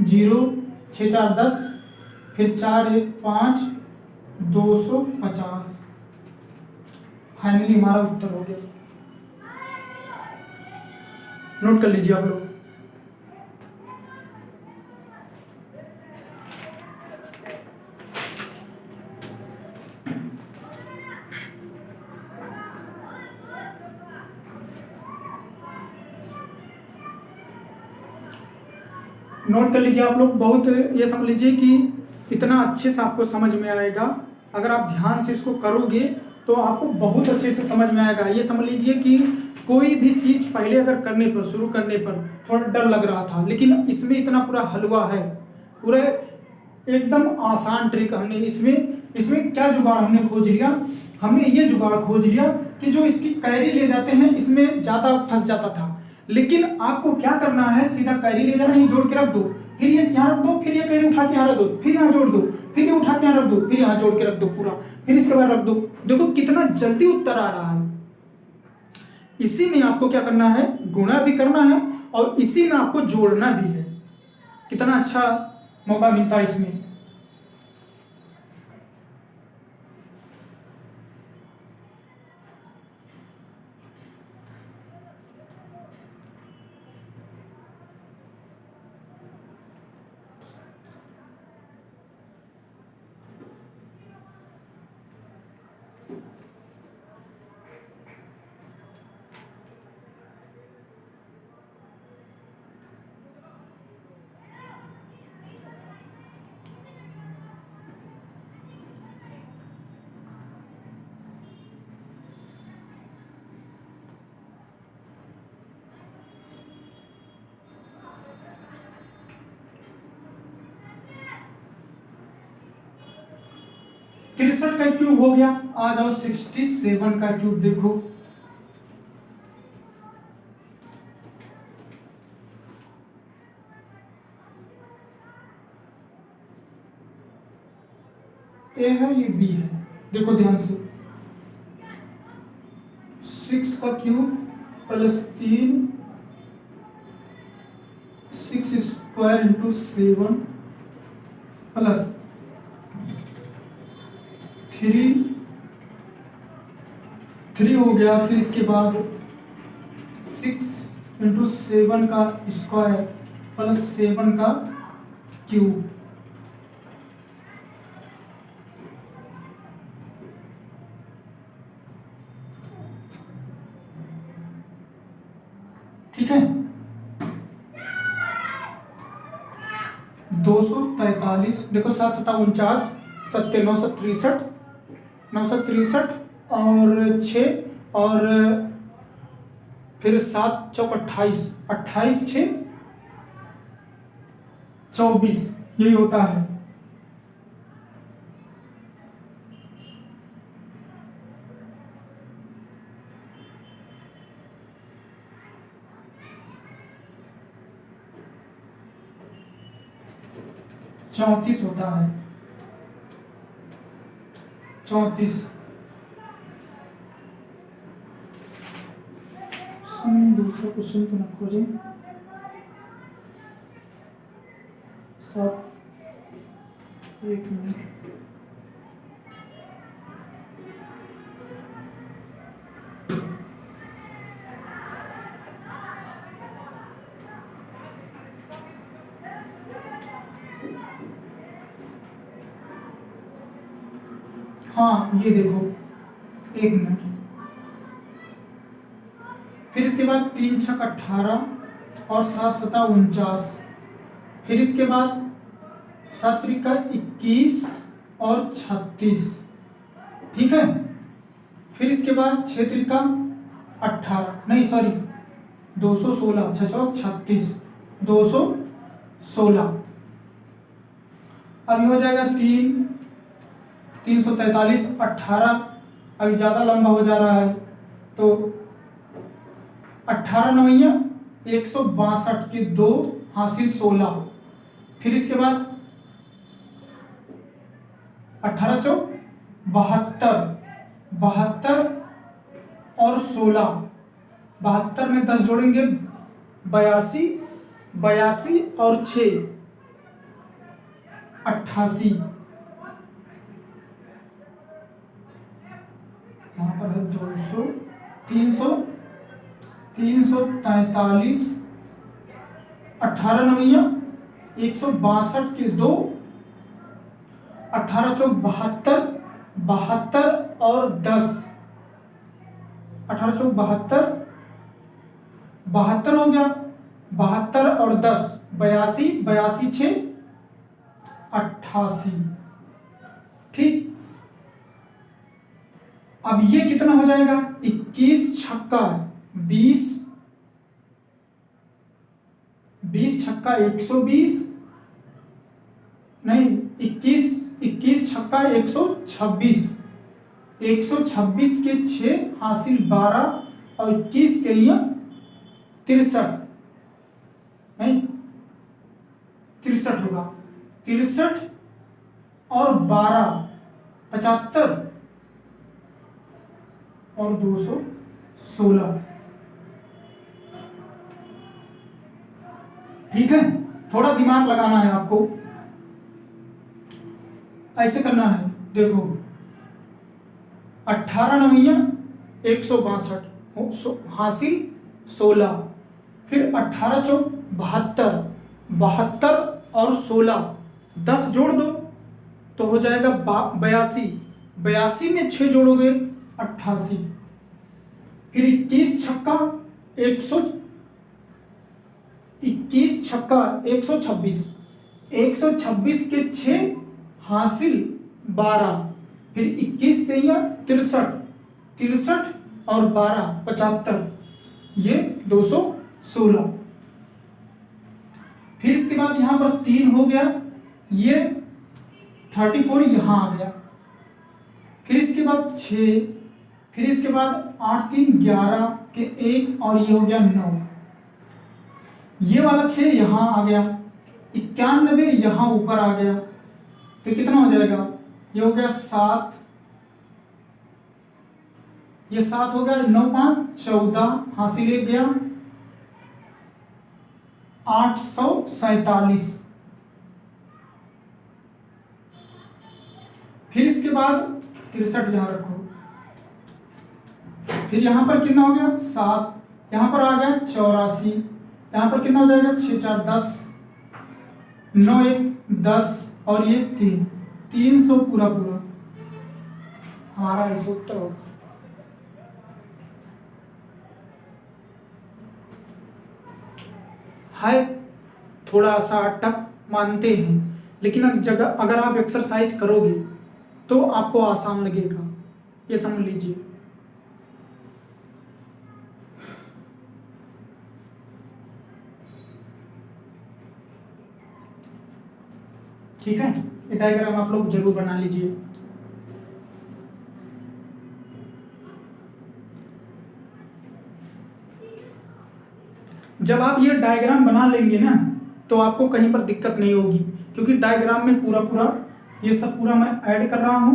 0 6 4 10, फिर 4 1 5 250, फाइनली हमारा उत्तर हो गया। नोट कर लीजिए आप लोग। नोट कर लीजिए आप लोग, बहुत ये समझ लीजिए कि इतना अच्छे से आपको समझ में आएगा, अगर आप ध्यान से इसको करोगे तो आपको बहुत अच्छे से समझ में आएगा। ये समझ लीजिए कि कोई भी चीज़ पहले अगर करने पर, शुरू करने पर थोड़ा डर लग रहा था, लेकिन इसमें इतना पूरा हलवा है, पूरा एकदम आसान ट्रिक हमने इसमें इसमें क्या जुगाड़ हमने खोज लिया, हमने ये जुगाड़ खोज लिया कि जो इसकी कैरी ले जाते हैं इसमें ज्यादा फंस जाता था, लेकिन आपको क्या करना है, सीधा कैरी ले जाना, ये जोड़ के रख दो, फिर ये यहाँ रख दो, फिर ये कैरी उठा के यहाँ रख दो, फिर यहाँ जोड़ दो, फिर ये उठा के यहाँ रख दो, फिर यहाँ जोड़ के रख दो पूरा, फिर इसके बाद रख दो। देखो कितना जल्दी उत्तर आ रहा है। इसी में आपको क्या करना है, गुणा भी करना है और इसी में आपको जोड़ना भी है। कितना अच्छा मौका मिलता है इसमें। तिरसठ का क्यूब हो गया। आ जाओ 67 का क्यूब देखो। ए है ये बी है, देखो ध्यान से। 6 का cube plus 3, 6 square into 7 plus 3 हो गया। फिर इसके बाद 6 इंटू 7 का स्क्वायर प्लस 7 का क्यूब। ठीक है, 243। देखो 7 7 49, 7 963, 963 और 6 और फिर 7 चौक 28, 28 6 24, यही होता है। चौंतीस होता है, 34। दूसरा क्वेश्चन तो ना खोजें। 7, 1 मिनट। हाँ ये देखो, 1 मिनट। फिर इसके बाद 3 छक 18 और 7 सता 49। फिर इसके बाद 7 त्रिका 21 और 36। ठीक है, फिर इसके बाद 6 त्रिका 18, नहीं सॉरी 216, 6 चौक 36, 216। अभी हो जाएगा 343, 18। अभी ज़्यादा लंबा हो जा रहा है तो 18 नवैया 162 के 2 हासिल 16। फिर इसके बाद 18 चौक 72, 72 और 16। 72 में 10 जोड़ेंगे 82, 82 और 6 88। यहाँ पर है 200, 300, 343, 18 नवैया 162 के 2, 18 चौक 72, 72 और 10, 18 चौक 72, 72 हो गया, 72 और 10 82, 82 6 88। ठीक, अब ये कितना हो जाएगा, 21 छक्का 20, 20 छक्का 120, नहीं 21 21 छक्का 126, 126 के 6 हासिल 12 और 21 के लिए 63, नहीं 63 होगा, 63 और 12 75 और 216। ठीक है, थोड़ा दिमाग लगाना है आपको, ऐसे करना है। देखो 18 नवियां 162 हासिल 16, फिर 18 चौक 72, 72 और 16 10 जोड़ दो तो हो जाएगा 82, 82 में 6 जोड़ोगे 88, फिर 21 छक्का 126, 126 के 6 हासिल 12, फिर 21 तेया 63, 63 और 12 75, ये 216। फिर इसके बाद यहां पर 3 हो गया, ये 34 यहां आ गया, फिर इसके बाद 6, फिर इसके बाद 8 3 11 के 1 और ये हो गया 9, ये वाला 6 यहां आ गया, 91 यहां ऊपर आ गया, तो कितना हो जाएगा, ये हो गया 7, ये 7 हो गया, 9 5 14 हासिल 1 गया 847, फिर इसके बाद 63 यहां रखो, फिर यहां पर कितना हो गया 7, यहां पर आ गया 84, यहां पर कितना हो जाएगा 6 4 10, 9 1 10 और ये 300 पूरा पूरा हमारा ऐसे उत्तर होगा। है थोड़ा सा टफ मानते हैं, लेकिन अगर आप एक्सरसाइज करोगे तो आपको आसान लगेगा, ये समझ लीजिए। ठीक है, ये डायग्राम आप लोग जरूर बना लीजिए। जब आप ये डायग्राम बना लेंगे ना तो आपको कहीं पर दिक्कत नहीं होगी, क्योंकि डायग्राम में पूरा पूरा ये सब पूरा मैं ऐड कर रहा हूं।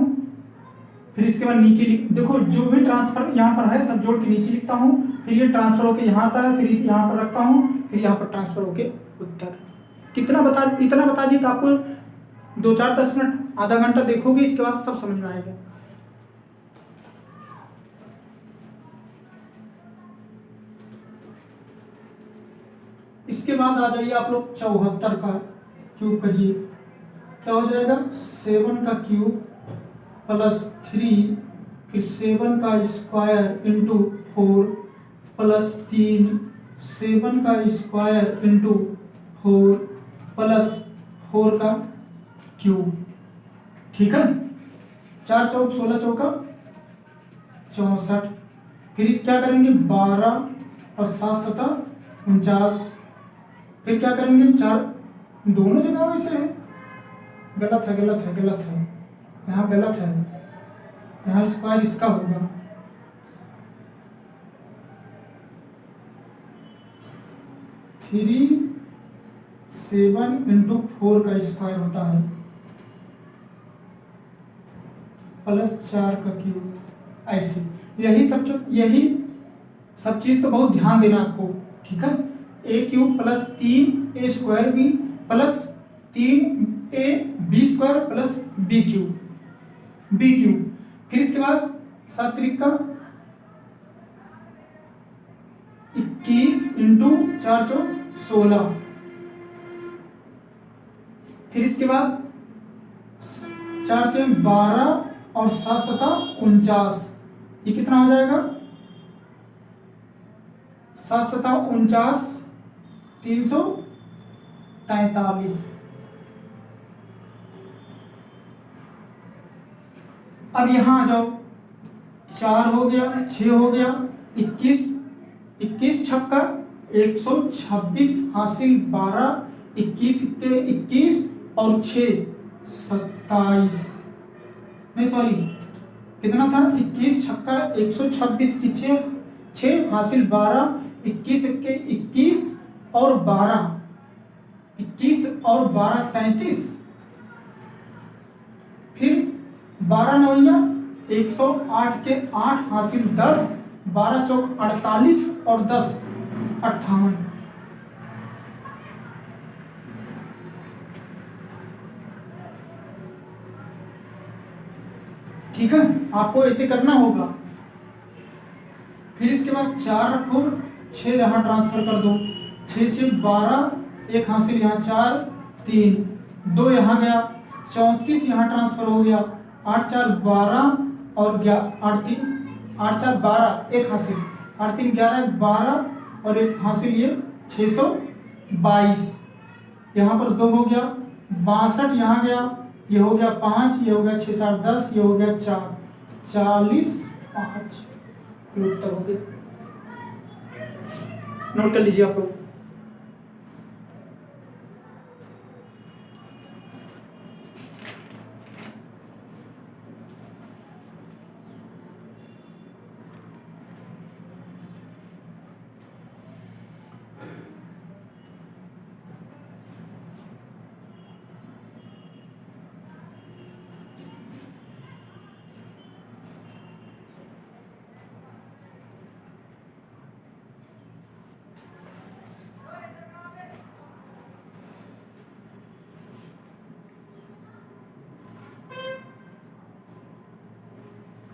फिर इसके बाद नीचे देखो, जो भी ट्रांसफर यहाँ पर है सब जोड़ के नीचे लिखता हूँ, फिर ये ट्रांसफर होके यहाँ आता है, फिर इस यहाँ पर रखता हूँ, फिर यहाँ पर ट्रांसफर होके उत्तर। इतना बता दिए तो आपको 2 4 10 मिनट आधा घंटा देखोगे, इसके बाद सब समझ में आएगा। इसके बाद आ जाइए आप लोग 74 का क्यूब करिए, क्या हो जाएगा 7 का क्यूब प्लस 3, फिर 7 का स्क्वायर इंटू 4 प्लस 3, 7 का स्क्वायर इंटू 4 प्लस 4 का क्यूब। ठीक है, 4 चौक 16 चौका 64, फिर क्या करेंगे 12 और 7 7 49, फिर क्या करेंगे 4, दोनों जगह वैसे है, गलत है, यहाँ गलत है, यहाँ स्क्वायर इसका होगा, थ्री 7 इंटू 4 का स्क्वायर होता है प्लस 4 का क्यूब, ऐसे यही सब चीज तो बहुत ध्यान देना आपको। ठीक है, a cube plus 3 a square b plus 3 a b square plus B cube, फिर इसके बाद 7 त्रिक का 21 इंटू 4 चौक 16, फिर इसके बाद 4 3 12 और 7 7 49, ये कितना हो जाएगा 7 7 49 343। अब यहां आ जाओ, 4 हो गया 6 हो गया 21 छक्का 126 हासिल 12, 21 और 6 27, नहीं सॉरी, कितना था, 21 छक्का 126 की 6 हासिल 12, 21 के 21 और 12, 21 और 12 33, फिर 12 नवैया 108 के 8 हासिल 10, 12 चौक 48 और 10 58। ठीक है, आपको ऐसे करना होगा। फिर इसके बाद 4 रखो, 6 यहाँ ट्रांसफर कर दो, 6 6 12, 1 हासिल यहाँ 4 3, 2 यहाँ गया, 34 यहाँ ट्रांसफर हो गया, 8 4 12 और 8 3 8 4 12, 1 हासिल, 8 3 11 12 और 1 हासिल, ये 622। यहाँ पर 2 हो गया, 62 यहाँ गया, ये हो गया 5, ये हो गया 6 4 10, ये हो गया 4 40 5, ये उत्तर हो गया। नोट कर लीजिए आप लोग।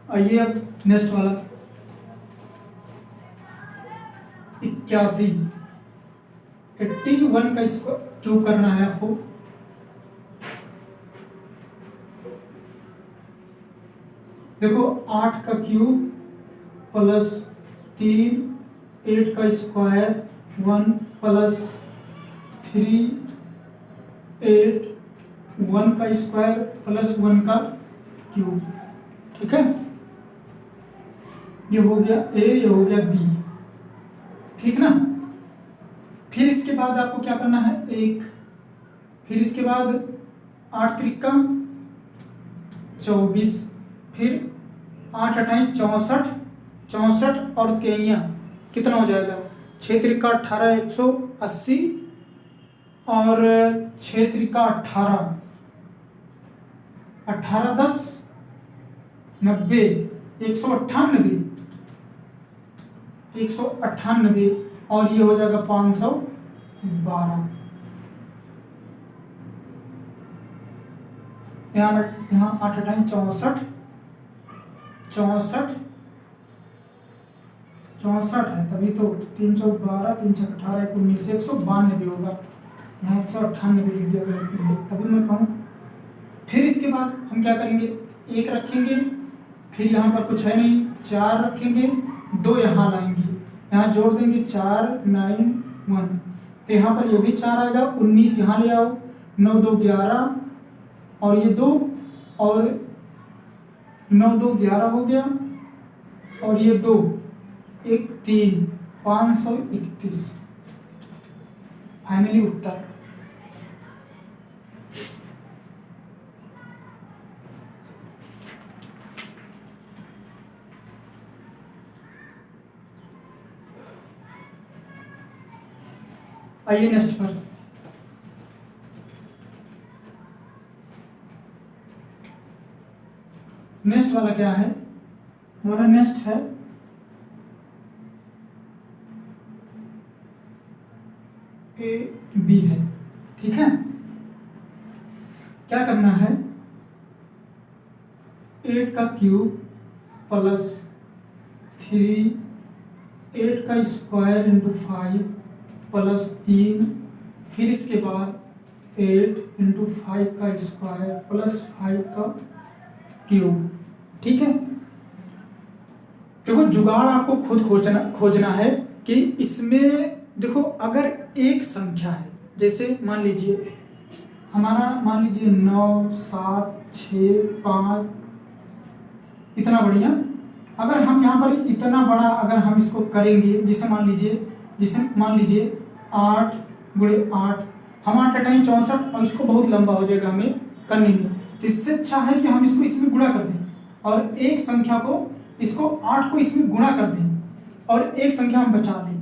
आइए अब नेक्स्ट वाला 81, 81 का इसको क्यूब करना है आपको। देखो 8 का क्यूब प्लस 3, 8 का स्क्वायर 1 प्लस 3, 8 1 का स्क्वायर प्लस 1 का क्यूब। ठीक है, ये हो गया ए, ये हो गया बी। ठीक ना। फिर इसके बाद आपको क्या करना है, 1, फिर इसके बाद 8 त्रिका 24, फिर 8 अठाई 64, 64 और 23 कितना हो जाएगा, 6 त्रिका 18 180 और 6 त्रिका 18 18 10 90 198 198 और ये हो जाएगा 512। यहाँ 8 अठाई 64 64 64 है, तभी तो 312 3 18 19 192 होगा, यहाँ 198 लिख दिया गया, तभी मैं कहूँ। फिर इसके बाद हम क्या करेंगे, 1 रखेंगे, फिर यहाँ पर कुछ है नहीं, 4 रखेंगे, 2 यहाँ लाएंगे, यहाँ जोड़ देंगे 4 9 1, तो यहाँ पर ये भी 4 आएगा, 19 यहाँ ले आओ, 9 2 11 और ये 2 और 9 2 11 हो गया और ये 2 1 3 531 फाइनली उत्तर। आइए नेक्स्ट पर, नेक्स्ट वाला क्या है हमारा, नेक्स्ट है ए बी है। ठीक है, क्या करना है, 8 का क्यूब प्लस 3, 8 का स्क्वायर इंटू 5 प्लस 3, फिर इसके बाद 8 इंटू 5 का स्क्वायर प्लस 5 का क्यूब। ठीक है, देखो जुगाड़ आपको खुद खोजना है कि इसमें देखो, अगर एक संख्या है, जैसे मान लीजिए हमारा, मान लीजिए 9 7 6 5, इतना बढ़िया, अगर हम यहाँ पर इतना बड़ा अगर हम इसको करेंगे, जैसे मान लीजिए 8 गुणे 8, हम 8 अठाई 64 और इसको बहुत लंबा हो जाएगा, हमें करने में। तो इससे अच्छा है कि हम इसको इसमें गुणा कर दें और एक संख्या को इसको 8 को इसमें गुणा कर दें और एक संख्या हम बचा दें।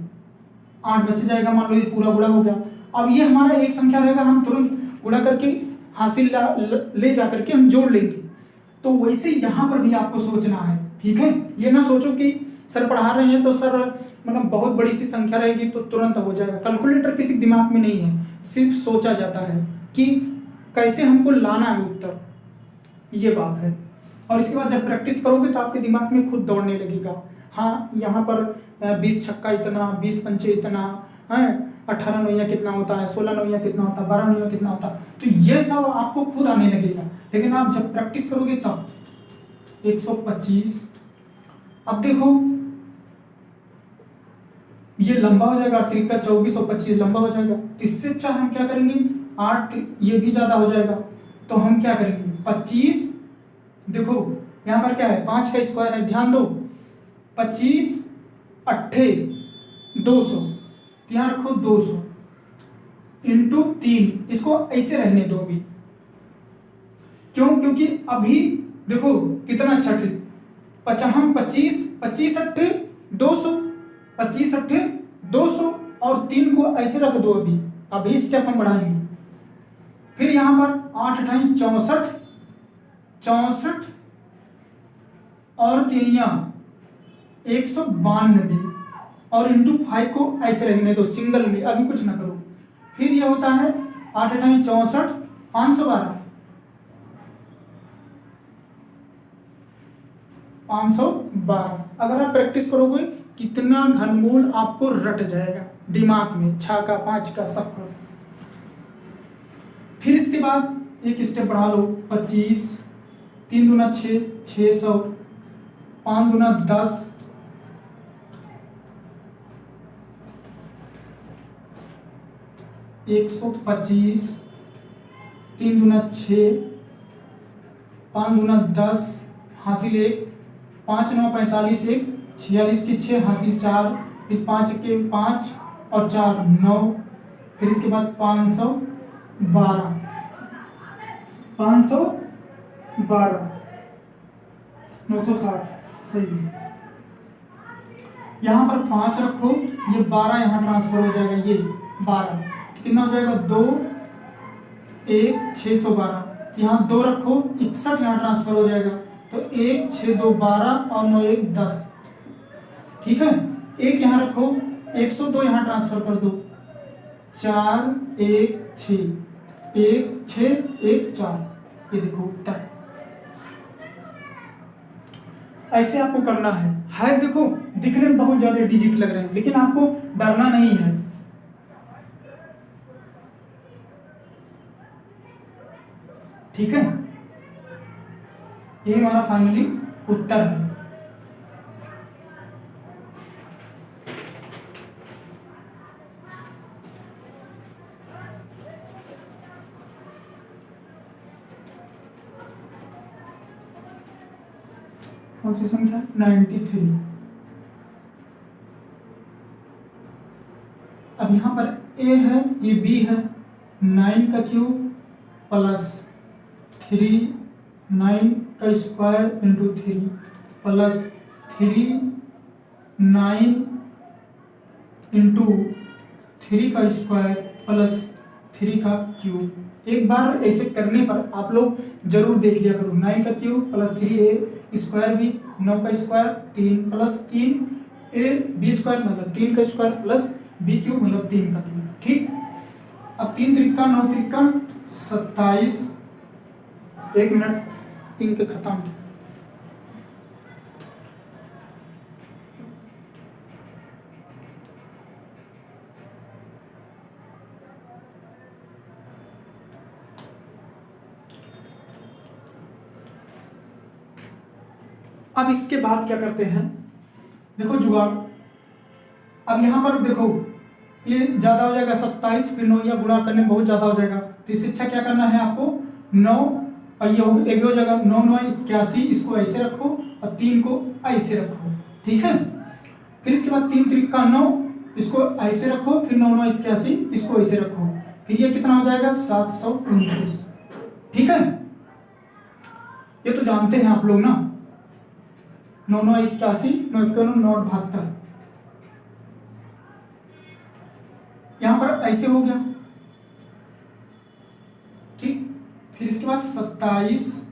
8 बच जाएगा, मान लो ये पूरा गुणा हो गया। अब ये हमारा एक संख्या रहेगा, हम तुरंत गुणा करके हासिल ले जा करके हम जोड़ लेंगे। तो वैसे यहाँ पर भी आपको सोचना है, ठीक है। ये ना सोचो कि सर पढ़ा रहे हैं तो सर मतलब बहुत बड़ी सी संख्या रहेगी तो तुरंत हो जाएगा। कैलकुलेटर किसी दिमाग में नहीं है, सिर्फ सोचा जाता है कि कैसे हमको लाना है उत्तर, ये बात है। और इसके बाद जब प्रैक्टिस करोगे तो आपके दिमाग में खुद दौड़ने लगेगा। हाँ, यहाँ पर 20 छक्का इतना, 20 पंचे इतना है, 18 नौया कितना होता है, 16 नौया कितना होता है, 12 नौया कितना होता है, तो ये सब आपको खुद आने लगेगा। लेकिन आप जब प्रैक्टिस करोगे तब 125। अब देखो ये लंबा हो जाएगा, त्रिका 24 और 25 लंबा हो जाएगा। तो इससे अच्छा हम क्या करेंगे, 8 ये भी ज्यादा हो जाएगा, तो हम क्या करेंगे 25। देखो यहाँ पर क्या है, 5 का स्क्वायर है, ध्यान दो, 25 अट्ठे 200, यहाँ रखो 200 इंटू 3। इसको ऐसे रहने दो अभी, क्यों, क्योंकि अभी देखो कितना अच्छा ट्रिक, 25 25 अट्ठे 200, 25 अट्ठे 200 और 3 को ऐसे रख दो। अभी स्टेप हम बढ़ाएंगे। फिर यहां पर 8 अठाई 64, 64 और 3 192 और इंटू 5 को ऐसे रहने दो सिंगल में, अभी कुछ ना करो। फिर यह होता है 8 अठाई 64, 512, 512। अगर आप प्रैक्टिस करोगे कितना घनमूल आपको रट जाएगा दिमाग में, 6 का 5 का सबका। फिर इसके बाद एक स्टेप बढ़ा लो, 25, 3 दूना 6, 600, 5 दूना 10, 125, 3 दूना 6, 5 दूना 10 हासिल 1, 5 9 45, 1 46 के 6 हासिल 4, फिर 5 के 5 और 4 9, फिर इसके बाद 512, 960 सही है। यहाँ पर 5 रखो, ये 12 यहाँ ट्रांसफर हो जाएगा, ये 12 कितना हो जाएगा 2 1 612, यहाँ 2 रखो, 61 यहाँ ट्रांसफर हो जाएगा, तो 1 6 2 12 और 9 1 10, ठीक है। 1 यहाँ रखो, 102 यहाँ ट्रांसफर कर दो, 4 1 6 1 6 1 4, ये देखो उत्तर। ऐसे आपको करना है देखो दिखने में बहुत ज्यादा डिजिट लग रहे हैं, लेकिन आपको डरना नहीं है। ठीक है, ये हमारा फाइनली उत्तर है। कौन सी संख्या 93। अब यहां पर a है, ये b है, 9 का क्यूब प्लस 3 9 का स्क्वायर इंटू 3 प्लस 3 9 इंटू 3 का स्क्वायर प्लस 3 का क्यूब। एक बार ऐसे करने पर आप लोग जरूर देख लिया करो, 9 का क्यूब प्लस 3a स्क्वायर भी, 9 का square 3 plus 3a b square मतलब 3 का स्क्वायर प्लस b क्यूब मतलब 3 का क्यूब। ठीक, अब 3 त्रिका 9 त्रिका 27, 1 मिनट इंक खत्म। अब इसके बाद क्या करते हैं, देखो जुगाड़। अब यहां पर देखो ये ज्यादा हो जाएगा 27, फिर 9 या गुणा करने में बहुत ज्यादा हो जाएगा, तो इससे अच्छा क्या करना है आपको 9 और ये एक हो जाएगा 9 9 81, इसको ऐसे रखो और 3 को ऐसे रखो। ठीक है, फिर इसके बाद 3 त्रिका 9, इसको ऐसे रखो, फिर 9 9 81 इसको ऐसे रखो, फिर ये कितना हो जाएगा 729। ठीक है, ये तो जानते हैं आप लोग ना। 9 9 81, 9 91, 9 72, यहां पर ऐसे हो गया। ठीक, फिर इसके बाद 27,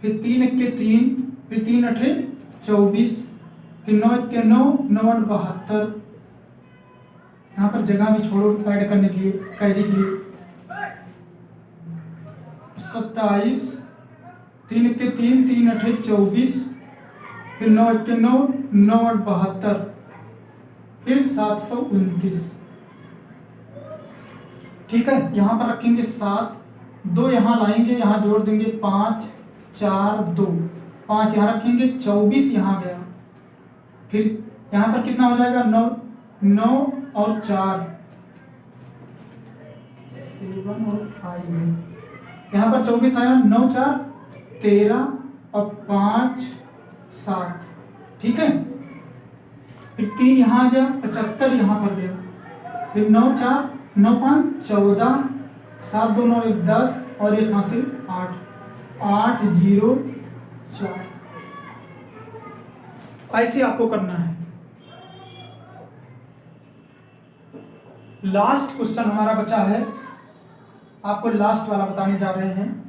फिर 3 1 3, फिर 3 8 24, फिर 9 1 9, 9 8 72। यहाँ पर जगह भी छोड़ो ऐड करने के लिए, कैरी के लिए। 27, 3 1 3, 3 8 24, फिर 9 1 9, 9 8 72, फिर 729। ठीक है, यहां पर रखेंगे 7, 2 यहां लाएंगे, यहां जोड़ देंगे 5 4 2, 5 यहां रखेंगे, 24 यहां गया। फिर यहां पर कितना हो जाएगा, 9 9 और 4, 7 और 5 है। यहां पर 24 आया, 9 4 13 और 5 7। ठीक है, फिर 3 यहां आ गया, 75 यहां पर गया। फिर 9 4 9 5 14, 7 2 9 1 10 और 1 हासिल 8, 8 0 4। ऐसे आपको करना है। लास्ट क्वेश्चन हमारा बचा है, आपको लास्ट वाला बताने जा रहे हैं।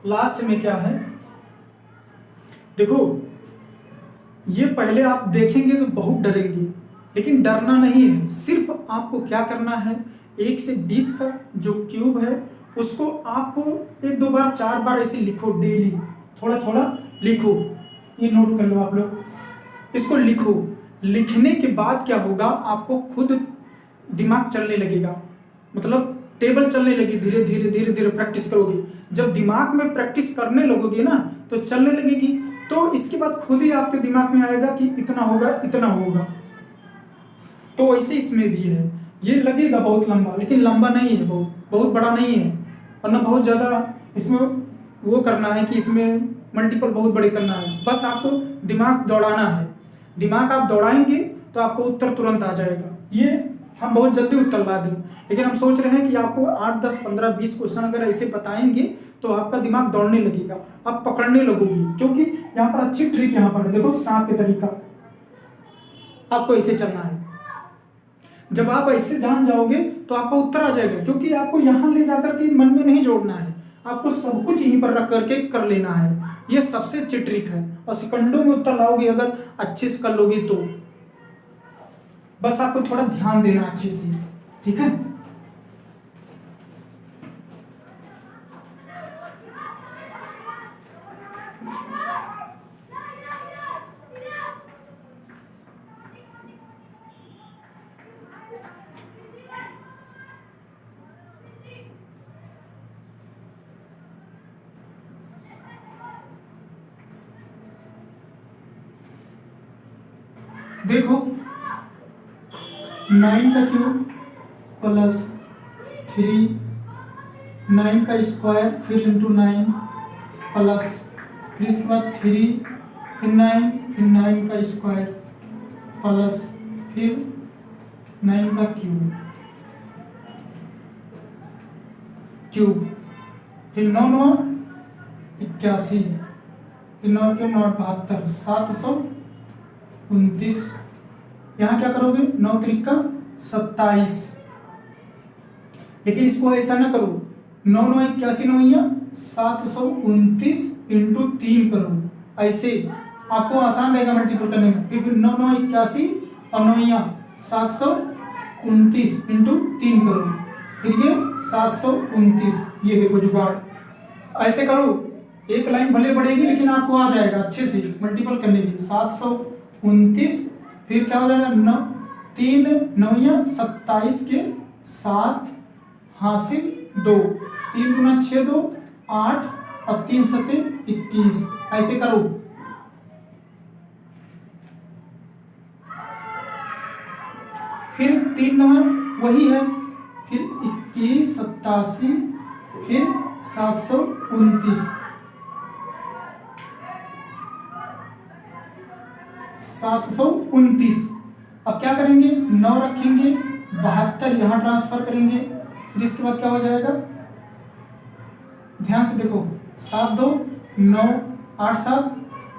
लास्ट में क्या है, देखो ये पहले आप देखेंगे तो बहुत डरेंगे, लेकिन डरना नहीं है। सिर्फ आपको क्या करना है, 1 से 20 तक जो क्यूब है उसको आपको 1 2 बार 4 बार ऐसे लिखो, डेली थोड़ा थोड़ा लिखो। ये नोट कर लो आप लोग, इसको लिखो। लिखने के बाद क्या होगा, आपको खुद दिमाग चलने लगेगा, मतलब टेबल चलने लगी। धीरे धीरे धीरे धीरे प्रैक्टिस करोगे, जब दिमाग में प्रैक्टिस करने लगोगे ना तो चलने लगेगी। तो इसके बाद खुद ही आपके दिमाग में आएगा कि इतना होगा इतना होगा। तो वैसे इसमें भी है, ये लगेगा बहुत लंबा, लेकिन लंबा नहीं है, बहुत बड़ा नहीं है, और ना बहुत ज़्यादा इसमें वो करना है कि इसमें मल्टीपल बहुत बड़े करना है। बस आपको दिमाग दौड़ाना है। दिमाग आप दौड़ाएंगे तो आपको उत्तर तुरंत आ जाएगा। ये हम बहुत जल्दी उत्तर ला दें, लेकिन हम सोच रहे हैं कि आपको 8 10 15 20 क्वेश्चन अगर ऐसे बताएंगे तो आपका दिमाग दौड़ने लगेगा, आप पकड़ने लगोगी। क्योंकि यहाँ पर अच्छी ट्रिक यहाँ पर देखो, सांप के तरीका आपको ऐसे चलना है। जब आप ऐसे जान जाओगे तो आपका उत्तर आ जाएगा, क्योंकि आपको यहाँ ले जाकर के मन में नहीं जोड़ना है, आपको सब कुछ यहीं पर रख करके कर लेना है। ये सबसे अच्छी ट्रिक है, और सेकंडों में उत्तर लाओगे अगर अच्छे से कर लोगे तो। बस आपको थोड़ा ध्यान देना अच्छे से, ठीक है। देखो 9 का क्यूब प्लस 3, 9 का स्क्वायर फिर इंटू 9 प्लस, फिर इसके बाद 3 फिर 9 फिर 9 का स्क्वायर प्लस फिर 9 का क्यूब फिर 9 9 81, फिर 9 के 9 72, 729। यहाँ क्या करोगे, 9 3 का 27, लेकिन इसको ऐसा ना करो, 9 9 81 9 729 इंटू 3 करो। ऐसे आपको आसान रहेगा मल्टीपल करने में। फिर 9 9 81 और 9 729 इंटू 3 करो, फिर ये 729। ये देखो जुगाड़, ऐसे करो, एक लाइन भले बढ़ेगी लेकिन आपको आ जाएगा अच्छे से मल्टीपल करने की। 729 फिर क्या हो जाएगा, 3 9 27 के 7 हासिल 2, 3 गुना 6 2 8 और 3 7 21। ऐसे करो। फिर 3 9 वही है, फिर 21 87 फिर 729, 729। अब क्या करेंगे, 9 रखेंगे, 72 यहाँ ट्रांसफर करेंगे, फिर इसके बाद क्या हो जाएगा, ध्यान से देखो, 7 2 9 8 7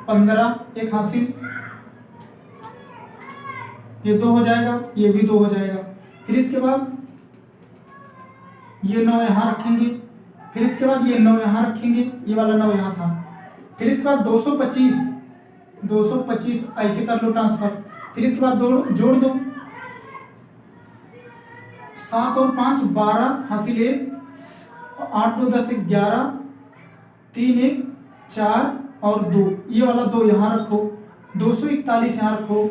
15, एक हासिल, ये 2 हो जाएगा, ये भी 2 हो जाएगा। फिर इसके बाद ये 9 यहाँ रखेंगे, फिर इसके बाद ये 9 यहाँ रखेंगे, ये वाला 9 यहाँ था। फिर इसके बाद 225 ऐसे कर लो ट्रांसफर। फिर इसके बाद जोड़ दो, 7 और 5 12 हासिल 1, 8 2 10 11, 3 1 4 और 2, ये वाला 2 यहाँ रखो, 241 यहाँ रखो,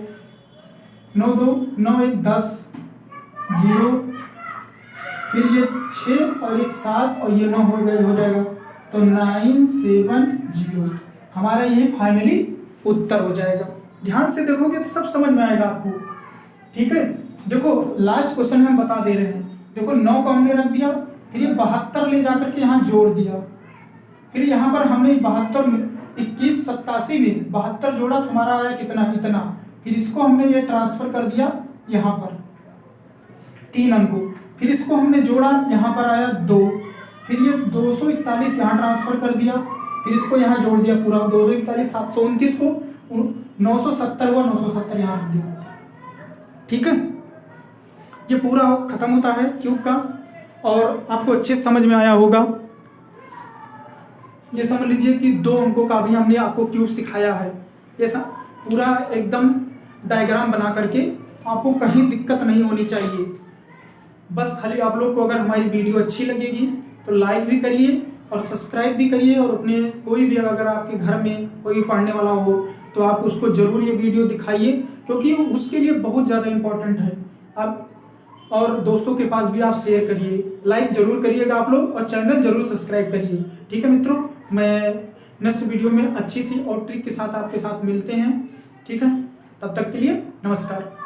9 2 9 1 10 0, फिर ये 6 और 1 7 और ये 9 हो जाएगा, तो 970 हमारा ये फाइनली उत्तर हो जाएगा। ध्यान से देखोगे तो सब समझ में आएगा आपको, ठीक है। देखो लास्ट क्वेश्चन हम बता दे रहे हैं, देखो 9 को हमने रख दिया, फिर ये 72 ले जाकर के यहाँ जोड़ दिया, फिर यहाँ पर हमने 72 में 21 87 में 72 जोड़ा तो हमारा आया कितना, इतना। फिर इसको हमने ये ट्रांसफर कर दिया यहाँ पर 3 अंक को, फिर इसको हमने जोड़ा, यहाँ पर आया 2, फिर ये 241 यहाँ ट्रांसफर कर दिया, फिर इसको यहाँ जोड़ दिया पूरा 241, 729 को 970 हुआ, 970 यहाँ रख दिया, ठीक है। ये पूरा खत्म होता है क्यूब का, और आपको अच्छे समझ में आया होगा। ये समझ लीजिए कि 2 अंकों का भी हमने आपको क्यूब सिखाया है, ये पूरा एकदम डायग्राम बना करके, आपको कहीं दिक्कत नहीं होनी चाहिए। बस खाली आप लोग को अगर हमारी वीडियो अच्छी लगेगी तो लाइक भी करिए और सब्सक्राइब भी करिए, और अपने कोई भी अगर आपके घर में कोई पढ़ने वाला हो तो आप उसको ज़रूर ये वीडियो दिखाइए, क्योंकि उसके लिए बहुत ज़्यादा इम्पोर्टेंट है। आप और दोस्तों के पास भी आप शेयर करिए, लाइक जरूर करिएगा आप लोग, और चैनल जरूर सब्सक्राइब करिए, ठीक है मित्रों। मैं नेक्स्ट वीडियो में अच्छी सी और ट्रिक के साथ आपके साथ मिलते हैं, ठीक है। तब तक के लिए नमस्कार।